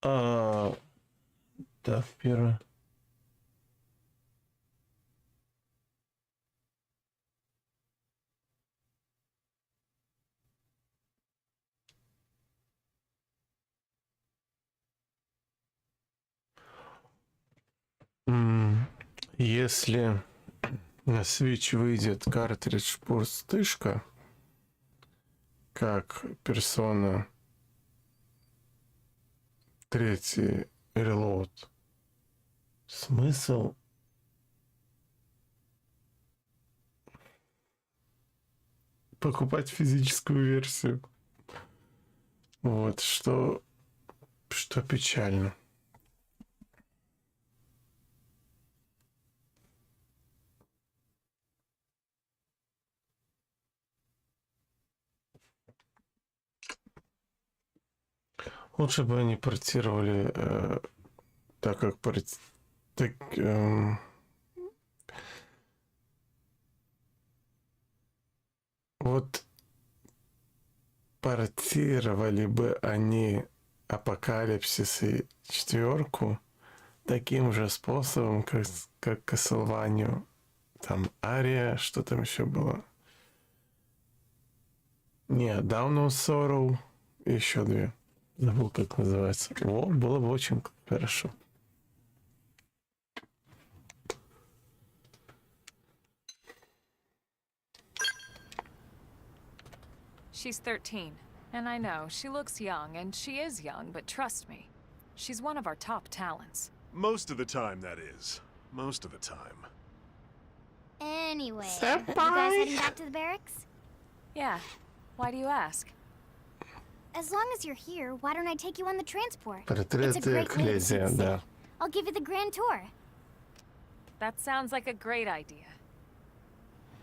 Да, в первом. Если на Switch выйдет картридж пустышка, как Persona 3 Reload, смысл покупать физическую версию. Вот, что печально. Лучше бы они портировали так, как вот портировали бы они Апокалипсис и 4 таким же способом, как Castlevania. Там Ария, что там еще было? Не, Down of Sorrow и еще 2. Забыл, как называется. О, было бы очень хорошо. She's 13, and I know she looks young, and she is young, but trust me, she's one of our top talents. Most of the time, that is. Most of the time. Anyway, you guys heading back to the barracks? Yeah, why do you ask? As long as you're here, why don't I take you on the transport? It's a Портрет great way to see the Экклезия, city. да. I'll give you the grand tour. That sounds like a great idea.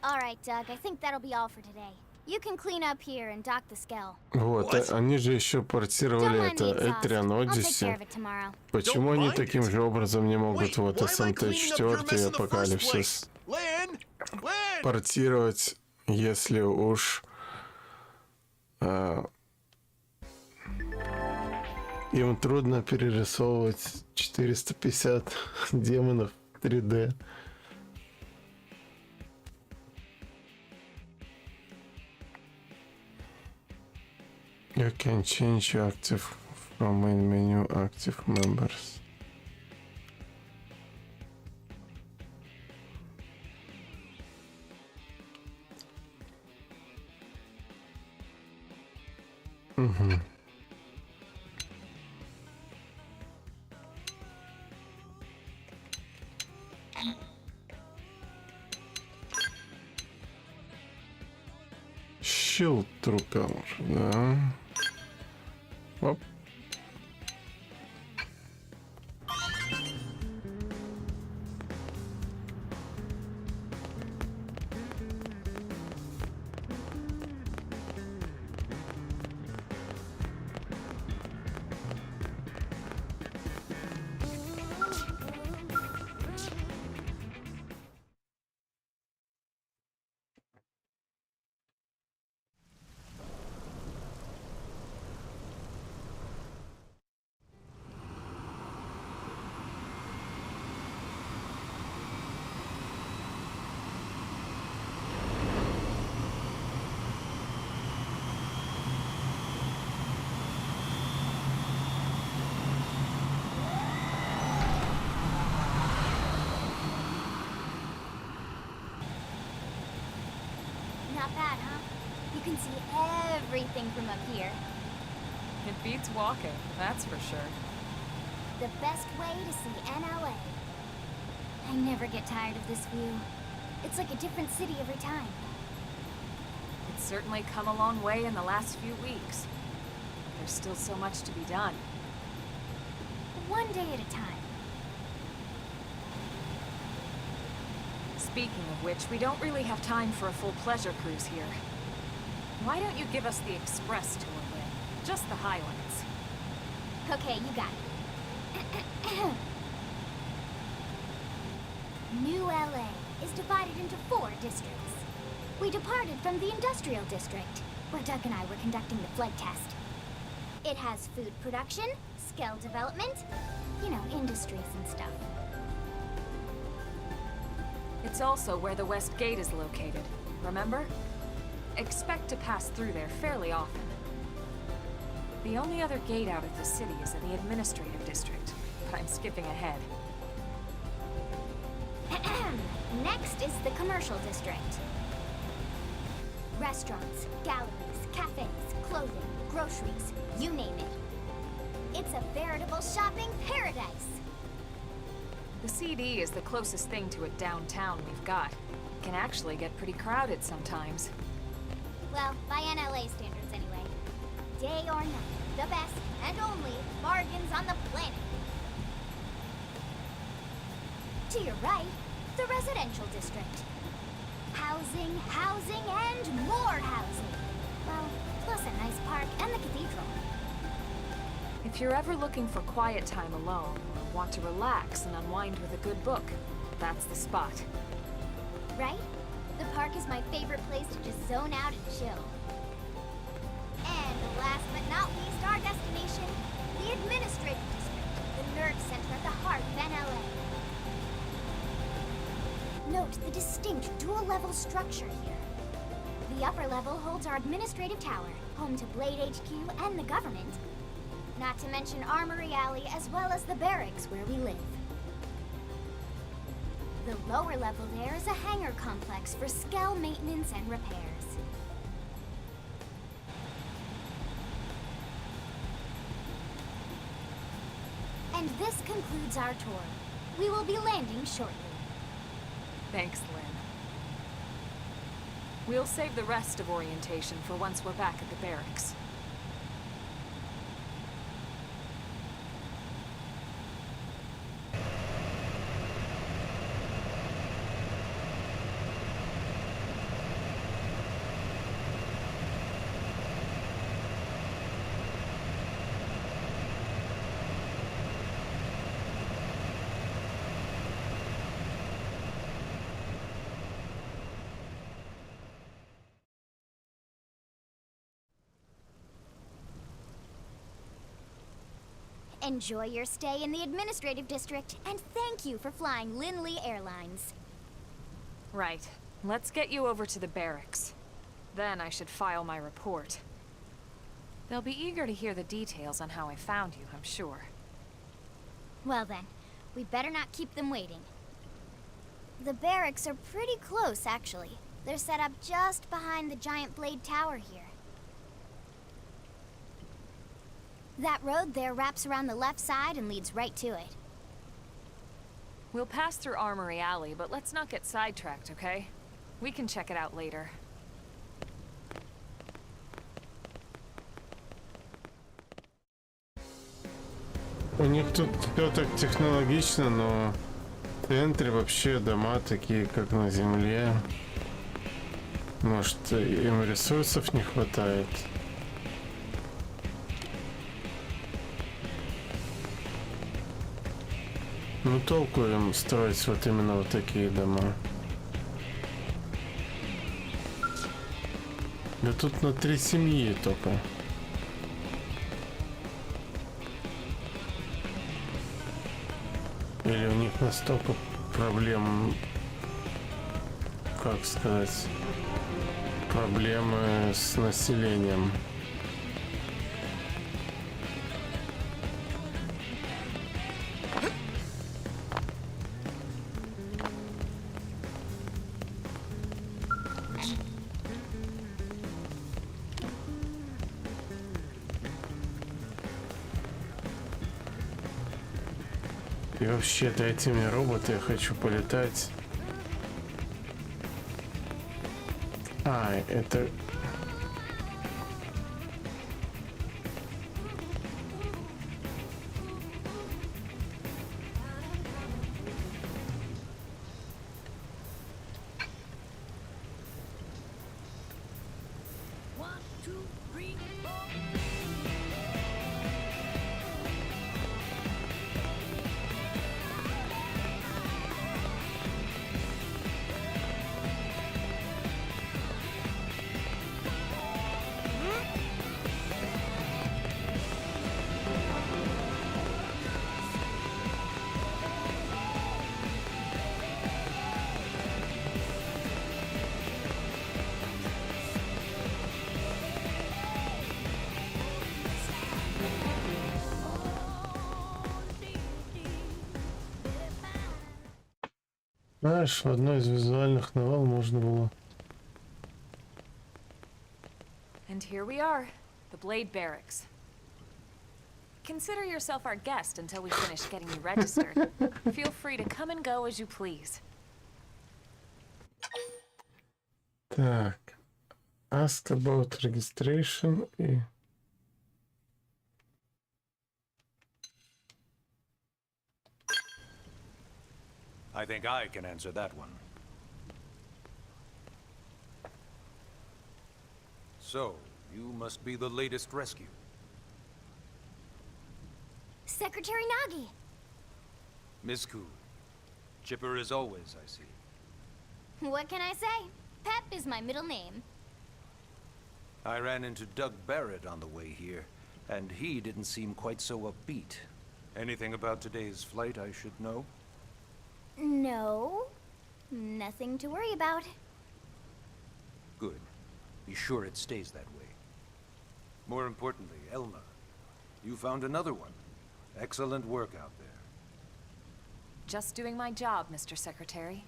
All right, Doug, I think that'll be all for today. You can clean up here and dock the Skell. Вот, они же еще Don't портировали mind the это exhaust. Этриан I'll take care Одиссе. of it tomorrow. Почему Don't они mind таким it. же образом не могут Wait, вот why am I cleaning up your СМТ-4 mess и in the first Апокалипсис place? Lan! Lan! портировать, если уж им трудно перерисовывать 450 демонов 3D. You can change your active from main menu active members. Shield Trooper, да. Оп. Not bad, huh? You can see everything from up here. It beats walking, that's for sure. The best way to see NLA. I never get tired of this view. It's like a different city every time. It's certainly come a long way in the last few weeks. There's still so much to be done. One day at a time. Speaking of which, we don't really have time for a full pleasure cruise here. Why don't you give us the express tour then? Just the highlights. Okay, you got it. New LA is divided into 4 districts. We departed from the industrial district, where Doug and I were conducting the flight test. It has food production, skill development, you know, industries and stuff. It's also where the West Gate is located, remember? Expect to pass through there fairly often. The only other gate out of the city is in the administrative district, but I'm skipping ahead. Next is the commercial district. Restaurants, galleries, cafes, clothing, groceries, you name it. It's a veritable shopping paradise. The CD is the closest thing to a downtown we've got. It can actually get pretty crowded sometimes. Well, by NLA standards anyway. Day or night, the best and only bargains on the planet. To your right, the residential district. Housing, housing, and more housing. Well, plus a nice park and the cathedral. If you're ever looking for quiet time alone, or want to relax and unwind with a good book, that's the spot. Right? The park is my favorite place to just zone out and chill. And last but not least, our destination, the administrative district, the nerve center at the heart of NLA. Note the distinct dual-level structure here. The upper level holds our administrative tower, home to Blade HQ and the government. Not to mention Armory Alley as well as the barracks where we live. The lower level there is a hangar complex for Skell maintenance and repairs. concludes our tour. We will be landing shortly. Thanks, Lynn. We'll save the rest of orientation for once we're back at the barracks. Enjoy your stay in the administrative district, and thank you for flying Linley Airlines. Right. Let's get you over to the barracks. Then I should file my report. They'll be eager to hear the details on how I found you, I'm sure. Well then, we better not keep them waiting. The barracks are pretty close, actually. They're set up just behind the giant blade tower here. That road there wraps around the left side and leads right to it. We'll pass through Armory Alley, but let's not get sidetracked, okay? We can check it out later. У них тут все так технологично, но в центре вообще дома такие, как на земле. Может, им ресурсов не хватает? Ну толку им строить вот именно вот такие дома. Да тут на 3 семьи только. Или у них настолько проблем, как сказать, проблемы с населением. И вообще, дайте мне робота, я хочу полетать. А, это... Знаешь, в одной из визуальных новелл можно было... And here we are, the Blade Barracks. Consider yourself our guest until we finish getting you registered. Feel free to come and go as you please. Так. Ask about registration и... I think I can answer that one. So, you must be the latest rescue. Secretary Nagi! Miss Ku. Chipper as always, I see. What can I say? Pep is my middle name. I ran into Doug Barrett on the way here, and he didn't seem quite so upbeat. Anything about today's flight I should know? No. Nothing to worry about. Good. Be sure it stays that way. More importantly, Elma, you found another one. Excellent work out there. Just doing my job, Mr. Secretary.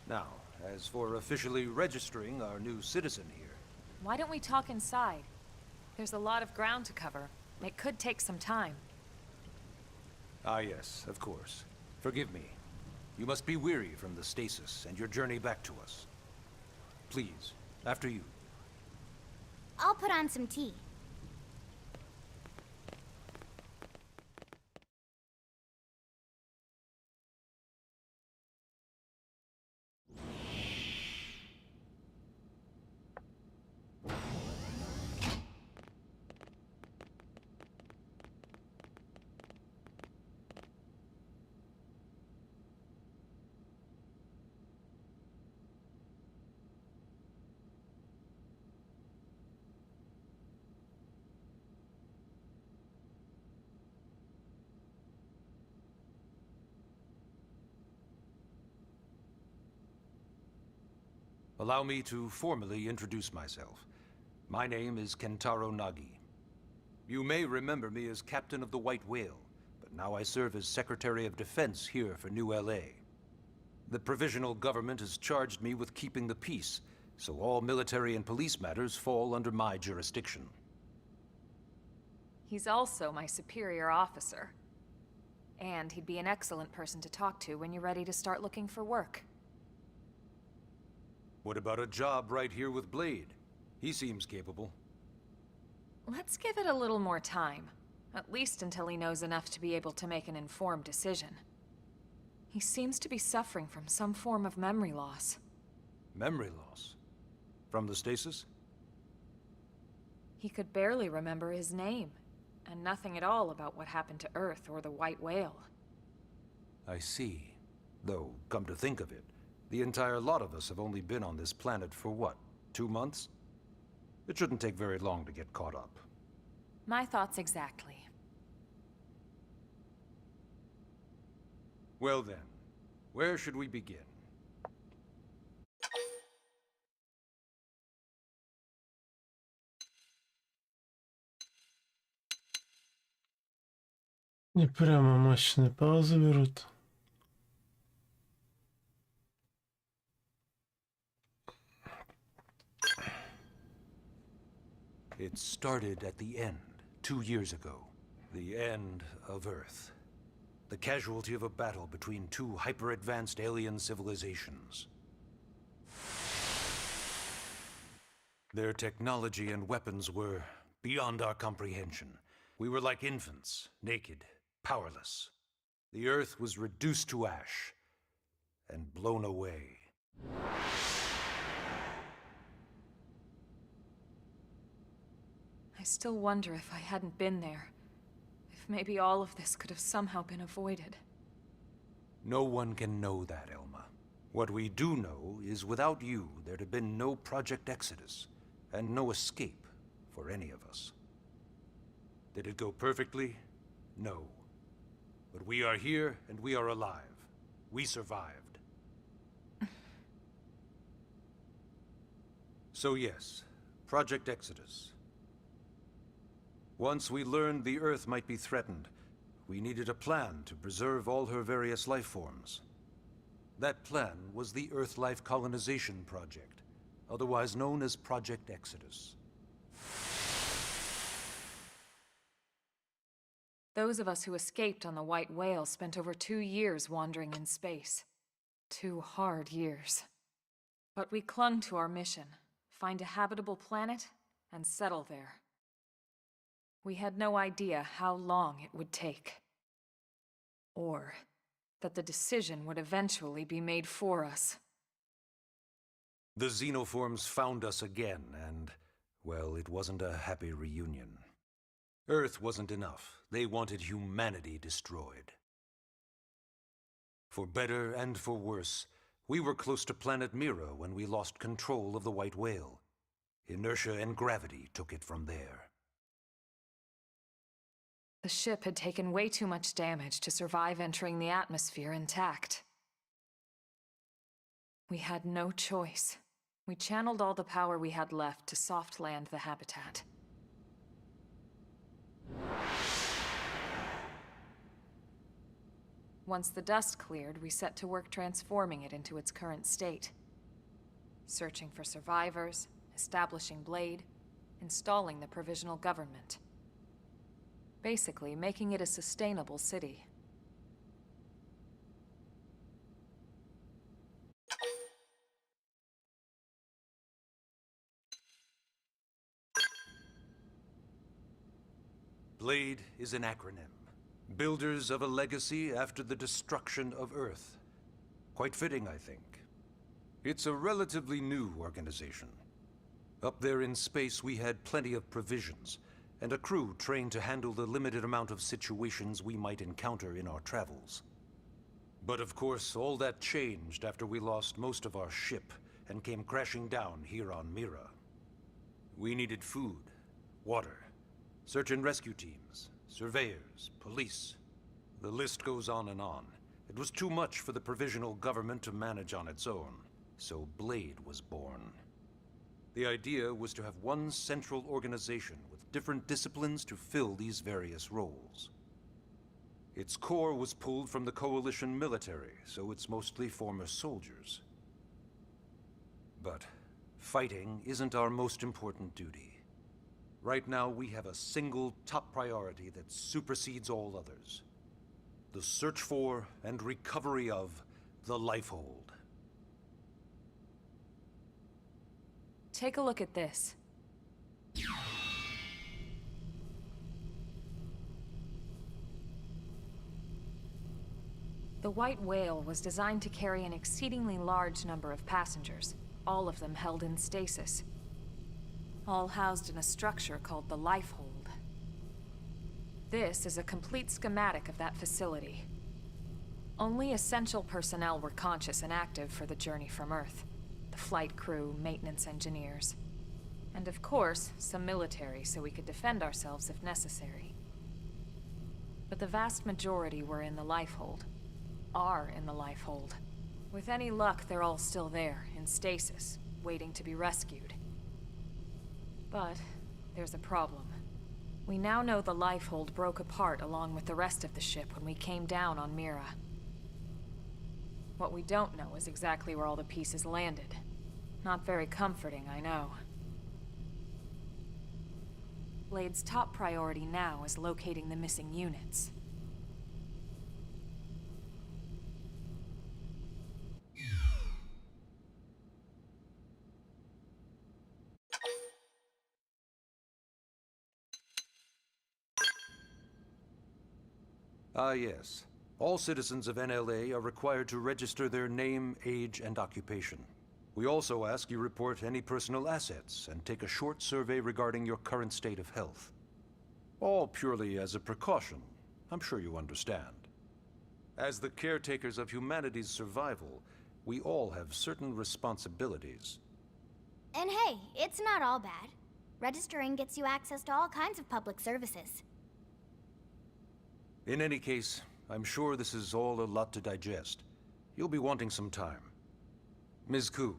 Now, as for officially registering our new citizen here... Why don't we talk inside? There's a lot of ground to cover. It could take some time. Ah, yes, of course. Forgive me. You must be weary from the stasis and your journey back to us. Please, after you. I'll put on some tea. Allow me to formally introduce myself. My name is Kentaro Nagi. You may remember me as Captain of the White Whale, but now I serve as Secretary of Defense here for New LA. The provisional government has charged me with keeping the peace, so all military and police matters fall under my jurisdiction. He's also my superior officer. And he'd be an excellent person to talk to when you're ready to start looking for work. What about a job right here with Blade? He seems capable. Let's give it a little more time. At least until he knows enough to be able to make an informed decision. He seems to be suffering from some form of memory loss. Memory loss? From the stasis? He could barely remember his name, and nothing at all about what happened to Earth or the White Whale. I see. Though, come to think of it, the entire lot of us have only been on this planet for what, 2 months? It shouldn't take very long to get caught up. My thoughts exactly. Well then, where should we begin? Не прямо мощные паузы берут. It started at the end, 2 years ago. The end of Earth. The casualty of a battle between two hyper-advanced alien civilizations. Their technology and weapons were beyond our comprehension. We were like infants, naked, powerless. The Earth was reduced to ash and blown away. I still wonder if I hadn't been there. If maybe all of this could have somehow been avoided. No one can know that, Elma. What we do know is without you, there'd have been no Project Exodus, and no escape for any of us. Did it go perfectly? No. But we are here, and we are alive. We survived. So yes, Project Exodus. Once we learned the Earth might be threatened, we needed a plan to preserve all her various life forms. That plan was the Earth Life Colonization Project, otherwise known as Project Exodus. Those of us who escaped on the White Whale spent over 2 years wandering in space. 2 hard years. But we clung to our mission, find a habitable planet, and settle there. We had no idea how long it would take. Or that the decision would eventually be made for us. The xenoforms found us again, and, well, it wasn't a happy reunion. Earth wasn't enough. They wanted humanity destroyed. For better and for worse, we were close to planet Mira when we lost control of the White Whale. Inertia and gravity took it from there. The ship had taken way too much damage to survive entering the atmosphere intact. We had no choice. We channeled all the power we had left to soft land the habitat. Once the dust cleared, we set to work transforming it into its current state. Searching for survivors, establishing Blade, installing the provisional government. Basically, making it a sustainable city. Blade is an acronym. Builders of a legacy after the destruction of Earth. Quite fitting, I think. It's a relatively new organization. Up there in space, we had plenty of provisions, and a crew trained to handle the limited amount of situations we might encounter in our travels. But of course, all that changed after we lost most of our ship and came crashing down here on Mira. We needed food, water, search and rescue teams, surveyors, police. The list goes on and on. It was too much for the provisional government to manage on its own, so Blade was born. The idea was to have one central organization with different disciplines to fill these various roles. Its core was pulled from the Coalition military, so it's mostly former soldiers. But fighting isn't our most important duty. Right now, we have a single top priority that supersedes all others. The search for and recovery of the Lifehold. Take a look at this. The White Whale was designed to carry an exceedingly large number of passengers, all of them held in stasis. All housed in a structure called the Lifehold. This is a complete schematic of that facility. Only essential personnel were conscious and active for the journey from Earth. The flight crew, maintenance engineers. And of course, some military so we could defend ourselves if necessary. But the vast majority were in the Lifehold. Are in the Lifehold. With any luck, they're all still there, in stasis, waiting to be rescued. But there's a problem. We now know the Lifehold broke apart along with the rest of the ship when we came down on Mira. What we don't know is exactly where all the pieces landed. Not very comforting, I know. Blade's top priority now is locating the missing units. Ah, yes. All citizens of NLA are required to register their name, age, and occupation. We also ask you report any personal assets and take a short survey regarding your current state of health. All purely as a precaution. I'm sure you understand. As the caretakers of humanity's survival, we all have certain responsibilities. And hey, it's not all bad. Registering gets you access to all kinds of public services. In any case, I'm sure this is all a lot to digest. You'll be wanting some time. Ms. Ku,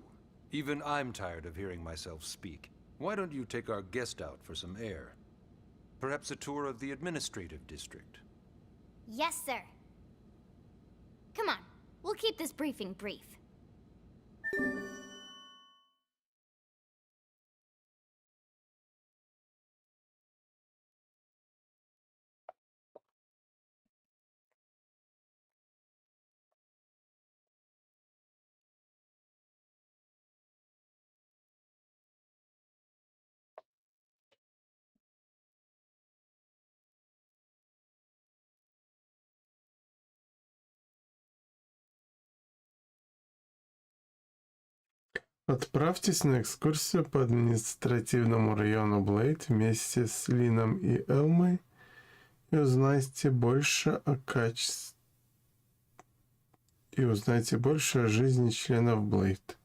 even I'm tired of hearing myself speak. Why don't you take our guest out for some air? Perhaps a tour of the administrative district. Yes, sir. Come on, we'll keep this briefing brief. Отправьтесь на экскурсию по административному району Блейд вместе с Лином и Элмой и узнайте больше о качестве и узнайте больше о жизни членов Блейд.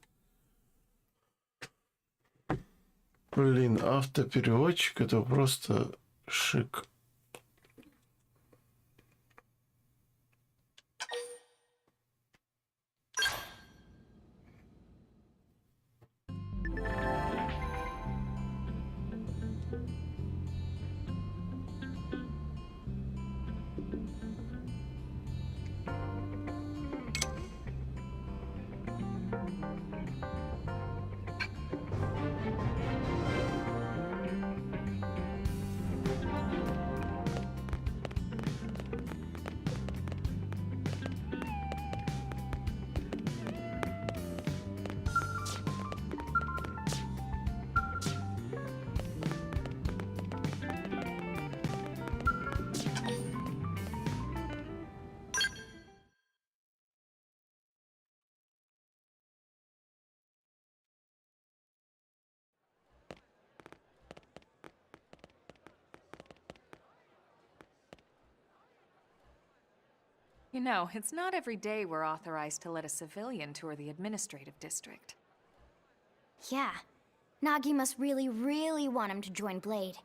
Блин, автопереводчик — это просто шик. You know, it's not every day we're authorized to let a civilian tour the administrative district. Yeah. Nagi must really, really want him to join Blade.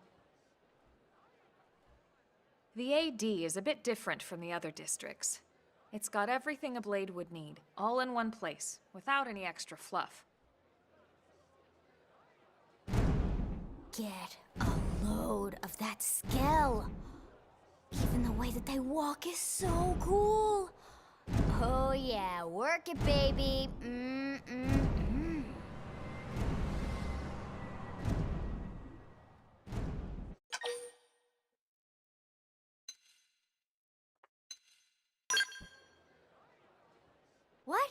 The AD is a bit different from the other districts. It's got everything a Blade would need, all in one place, without any extra fluff. Get a load of that skill. Even the way that they walk is so cool. Oh yeah, work it, baby. What?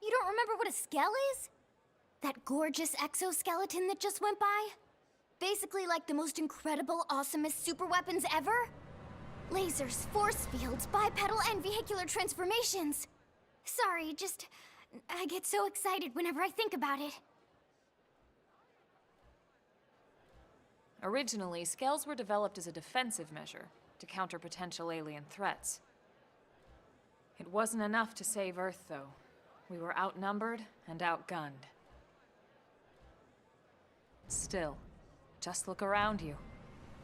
You don't remember what a skell is? That gorgeous exoskeleton that just went by? Basically like the most incredible, awesomest super weapons ever? Lasers, force fields, bipedal and vehicular transformations. Sorry, I get so excited whenever I think about it. Originally, skells were developed as a defensive measure to counter potential alien threats. It wasn't enough to save Earth, though. We were outnumbered and outgunned. Still, just look around you.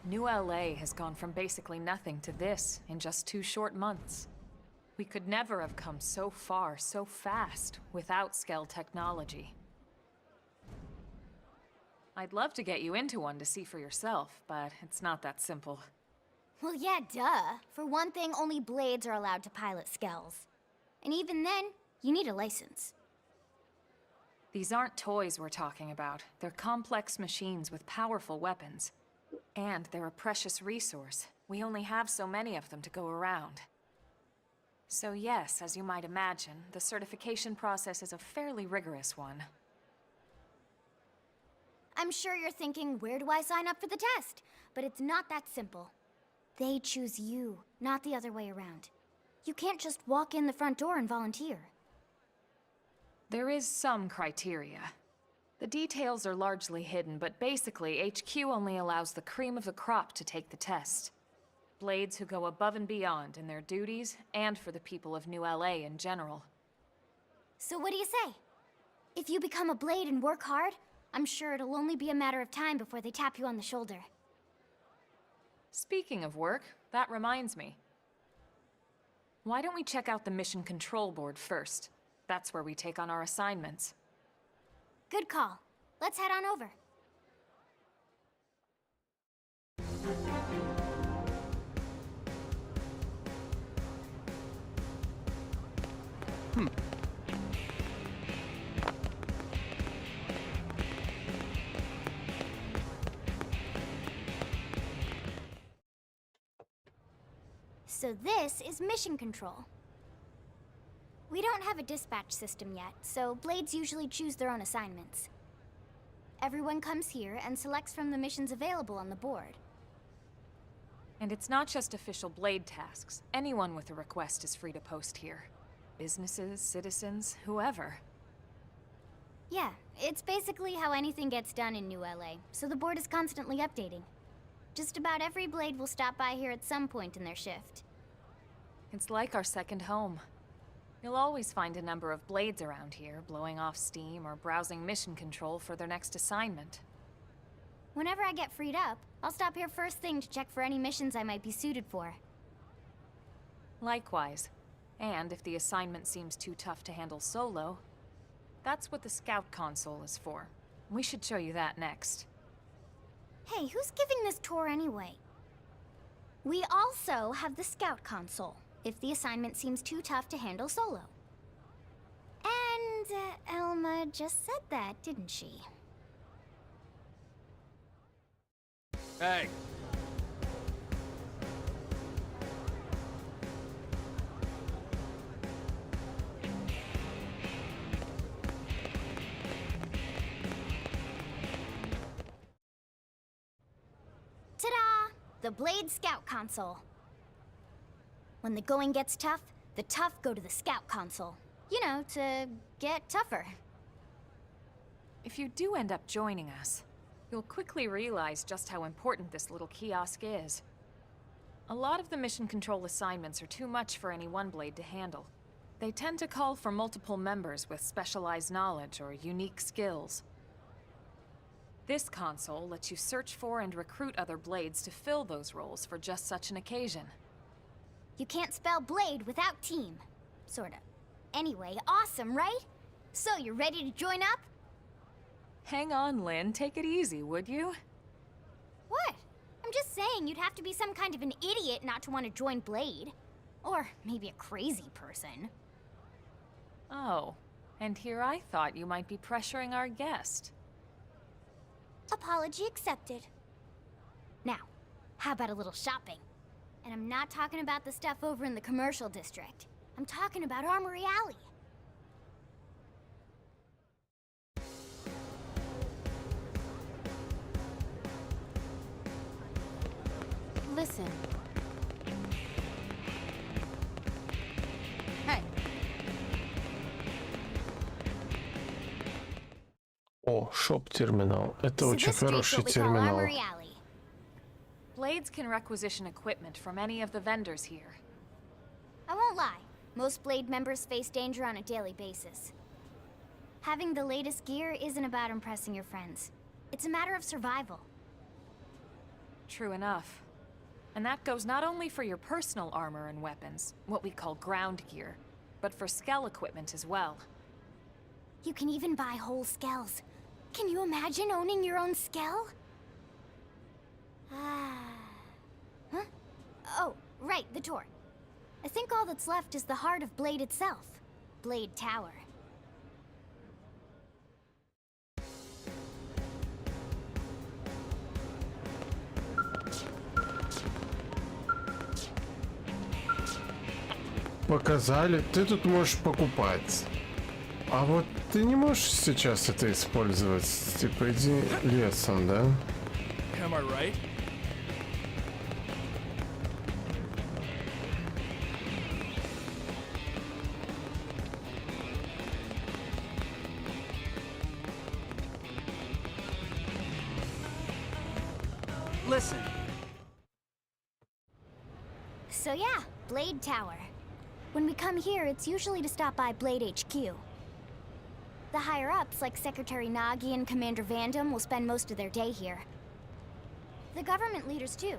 New LA has gone from basically nothing to this in just 2 short months. We could never have come so far, so fast, without Skell technology. I'd love to get you into one to see for yourself, but it's not that simple. Well, yeah, duh. For one thing, only Blades are allowed to pilot Skells. And even then, you need a license. These aren't toys we're talking about. They're complex machines with powerful weapons. And they're a precious resource. We only have so many of them to go around. So yes, as you might imagine, the certification process is a fairly rigorous one. I'm sure you're thinking, where do I sign up for the test? But it's not that simple. They choose you, not the other way around. You can't just walk in the front door and volunteer. There is some criteria. The details are largely hidden, but basically, HQ only allows the cream of the crop to take the test. Blades who go above and beyond in their duties, and for the people of New LA in general. So what do you say? If you become a Blade and work hard, I'm sure it'll only be a matter of time before they tap you on the shoulder. Speaking of work, that reminds me. Why don't we check out the Mission Control Board first? That's where we take on our assignments. Good call. Let's head on over. So this is Mission Control. We don't have a dispatch system yet, so Blades usually choose their own assignments. Everyone comes here and selects from the missions available on the board. And it's not just official Blade tasks. Anyone with a request is free to post here. Businesses, citizens, whoever. Yeah, it's basically how anything gets done in New LA, so the board is constantly updating. Just about every Blade will stop by here at some point in their shift. It's like our second home. You'll always find a number of Blades around here, blowing off steam or browsing mission control for their next assignment. Whenever I get freed up, I'll stop here first thing to check for any missions I might be suited for. Likewise. And if the assignment seems too tough to handle solo, that's what the Scout Console is for. We should show you that next. Hey, who's giving this tour anyway? We also have the Scout Console, if the assignment seems too tough to handle solo. And Elma just said that, didn't she? Hey. Ta-da! The Blade Scout Console. When the going gets tough, the tough go to the Scout Console. You know, to get tougher. If you do end up joining us, you'll quickly realize just how important this little kiosk is. A lot of the mission control assignments are too much for any one blade to handle. They tend to call for multiple members with specialized knowledge or unique skills. This console lets you search for and recruit other blades to fill those roles for just such an occasion. You can't spell blade without team. Sorta. Anyway, awesome, right? So, you're ready to join up? Hang on, Lynn. Take it easy, would you? What? I'm just saying you'd have to be some kind of an idiot not to want to join Blade. Or maybe a crazy person. Oh, and here I thought you might be pressuring our guest. Apology accepted. Now, how about a little shopping? And I'm not talking about the stuff over in the commercial district. I'm talking about Armory Alley. Listen. Hey. О, шоп-терминал. Это So очень this street's хороший what we call терминал. Armory Alley. Blades can requisition equipment from any of the vendors here. I won't lie. Most Blade members face danger on a daily basis. Having the latest gear isn't about impressing your friends. It's a matter of survival. True enough. And that goes not only for your personal armor and weapons, what we call ground gear, but for skell equipment as well. You can even buy whole skells. Can you imagine owning your own skell? Huh? Oh, right, the door. I think all that's left is the heart of Blade itself. Blade Tower. Показали, ты тут можешь покупать. А вот ты не можешь сейчас это использовать. Типа иди лесом, да? Am I right? Listen. So yeah, Blade Tower. When we come here, it's usually to stop by Blade HQ. The higher-ups, like Secretary Nagi and Commander Vandam, will spend most of their day here. The government leaders, too.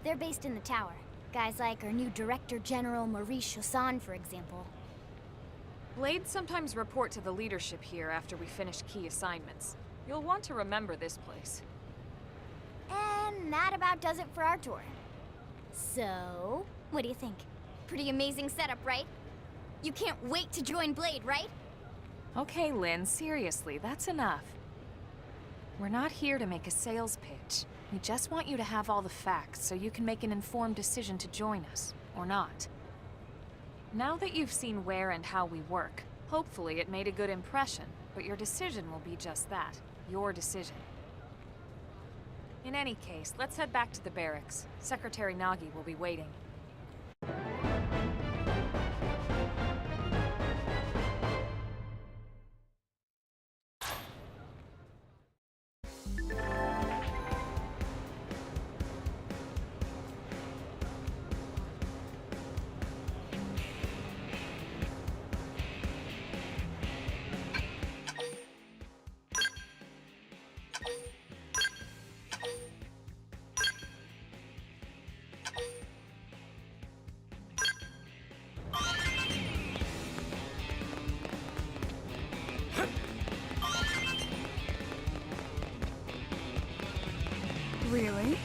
They're based in the tower. Guys like our new Director General Maurice Chosan, for example. Blades sometimes report to the leadership here after we finish key assignments. You'll want to remember this place. And that about does it for our tour. So, what do you think? Pretty amazing setup, right? You can't wait to join Blade, right? Okay, Lynn, seriously, that's enough. We're not here to make a sales pitch. We just want you to have all the facts so you can make an informed decision to join us, or not. Now that you've seen where and how we work, hopefully it made a good impression, but your decision will be just that, your decision. In any case, let's head back to the barracks. Secretary Nagi will be waiting. Really?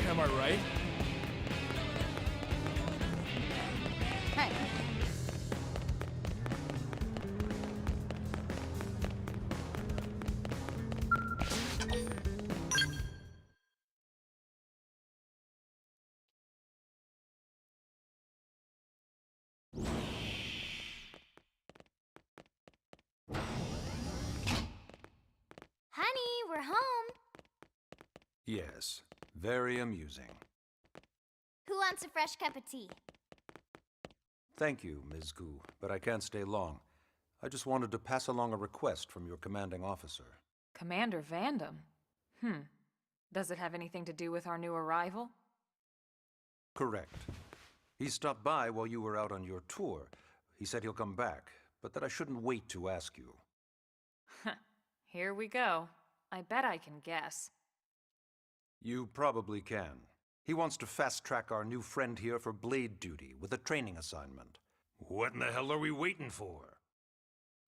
Am I right? Hey. Honey, we're home. Yes, very amusing. Who wants a fresh cup of tea? Thank you, Ms. Gu, but I can't stay long. I just wanted to pass along a request from your commanding officer. Commander Vandam? Does it have anything to do with our new arrival? Correct. He stopped by while you were out on your tour. He said he'll come back, but that I shouldn't wait to ask you. Here we go. I bet I can guess. You probably can. He wants to fast-track our new friend here for blade duty with a training assignment. What in the hell are we waiting for?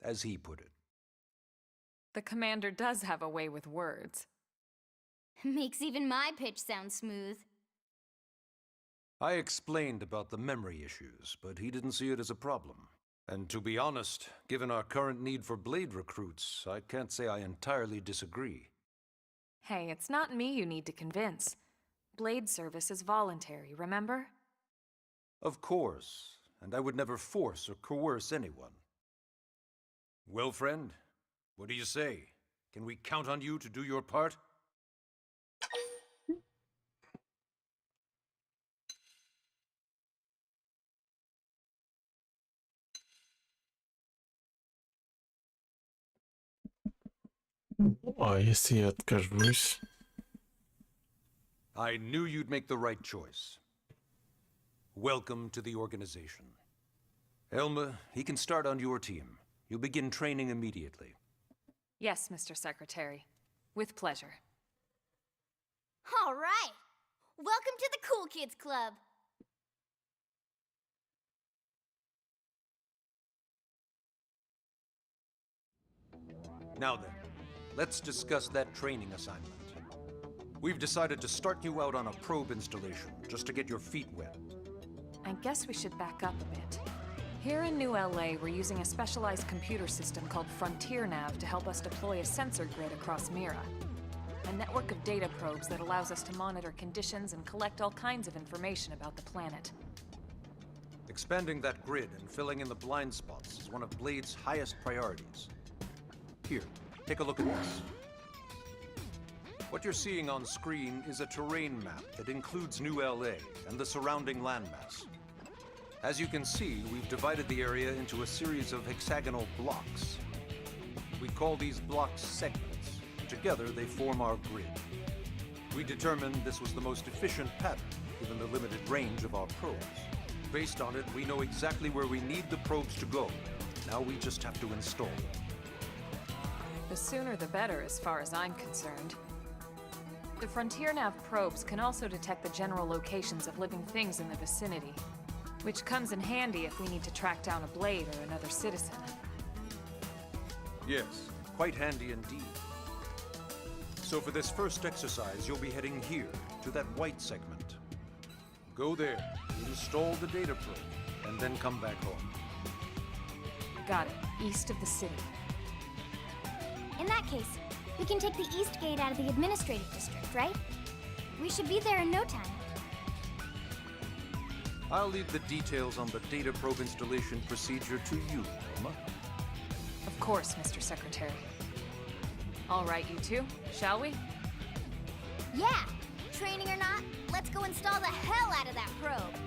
As he put it. The commander does have a way with words. Makes even my pitch sound smooth. I explained about the memory issues, but he didn't see it as a problem. And to be honest, given our current need for blade recruits, I can't say I entirely disagree. Hey, it's not me you need to convince. Blade service is voluntary, remember? Of course, and I would never force or coerce anyone. Well, friend, what do you say? Can we count on you to do your part? А если я откажусь? I knew you'd make the right choice. Welcome to the organization. Elma, he can start on your team. You'll begin training immediately. Yes, Mr. Secretary. With pleasure. All right. Welcome to the Cool Kids Club. Now then, let's discuss that training assignment. We've decided to start you out on a probe installation, just to get your feet wet. I guess we should back up a bit. Here in New LA, we're using a specialized computer system called Frontier Nav to help us deploy a sensor grid across Mira. A network of data probes that allows us to monitor conditions and collect all kinds of information about the planet. Expanding that grid and filling in the blind spots is one of Blade's highest priorities. Here, take a look at this. What you're seeing on screen is a terrain map that includes New LA and the surrounding landmass. As you can see, we've divided the area into a series of hexagonal blocks. We call these blocks segments. Together, they form our grid. We determined this was the most efficient pattern, given the limited range of our probes. Based on it, we know exactly where we need the probes to go. Now we just have to install them. The sooner the better, as far as I'm concerned. The Frontier Nav probes can also detect the general locations of living things in the vicinity, which comes in handy if we need to track down a Blade or another citizen. Yes, quite handy indeed. So for this first exercise, you'll be heading here, to that white segment. Go there, install the data probe, and then come back home. Got it. East of the city. In that case, we can take the East Gate out of the administrative district, right? We should be there in no time. I'll leave the details on the data probe installation procedure to you, Elma. Of course, Mr. Secretary. All right, you two, shall we? Yeah! Training or not, let's go install the hell out of that probe!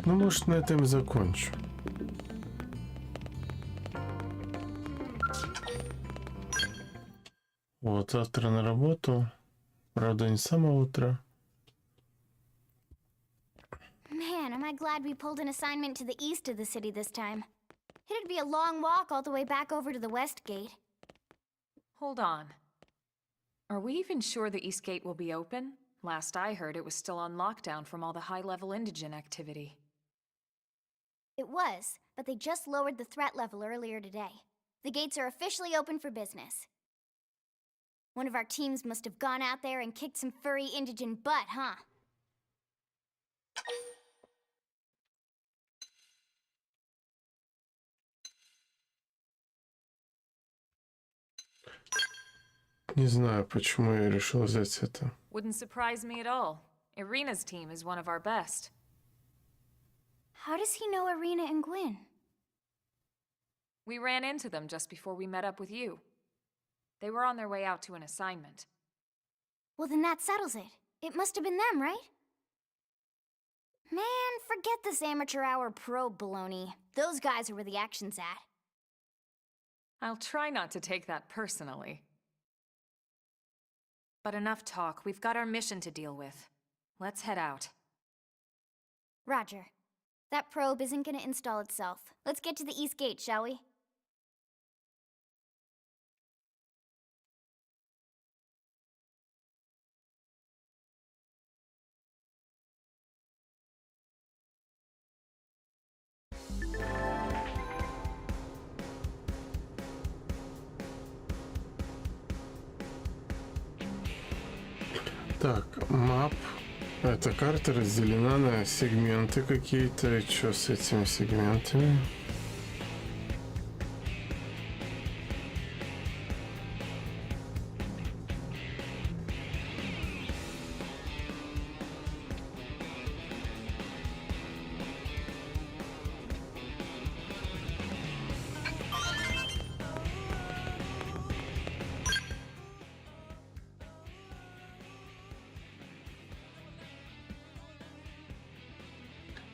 Ну, может, на этом и закончу. Вот, завтра на работу. Правда, не с самого утра. Man, am I glad we pulled an assignment to the east of the city this time. It'd be a long walk all the way back over to the West Gate. Hold on. Are we even sure the East Gate will be open? Last I heard, it was still on lockdown from all the high-level indigent activity. It was, but they just lowered the threat level earlier today. The gates are officially open for business. One of our teams must have gone out there and kicked some furry indigent butt, huh? Не знаю, почему я решил взять это. Wouldn't surprise me at all. Irina's team is one of our best. How does he know Irina and Gwyn? We ran into them just before we met up with you. They were on their way out to an assignment. Well, then that settles it. It must have been them, right? Man, forget this amateur hour pro baloney. Those guys are where the action's at. I'll try not to take that personally. But enough talk. We've got our mission to deal with. Let's head out. Roger. That probe isn't gonna install itself. Let's get to the East Gate, shall we? Так, map. Эта карта разделена на сегменты какие-то. И что с этими сегментами?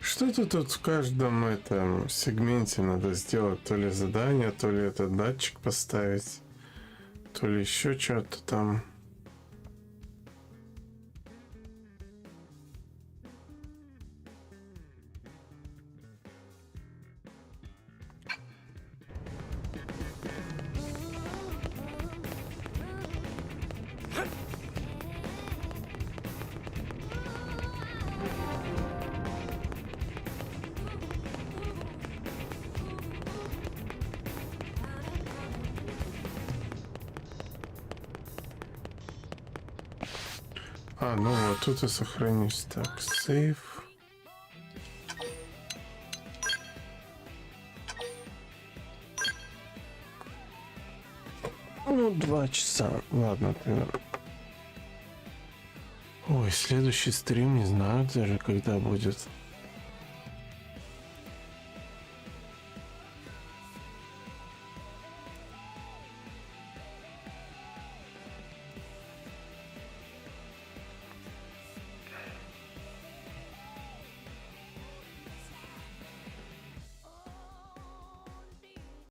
Что-то тут в каждом этом сегменте надо сделать, то ли задание, то ли этот датчик поставить, то ли еще что-то там. А, ну вот тут и сохранюсь. Так, сейф. Ну, 2 часа. Ладно, ты... Ой, следующий стрим, не знаю даже, когда будет.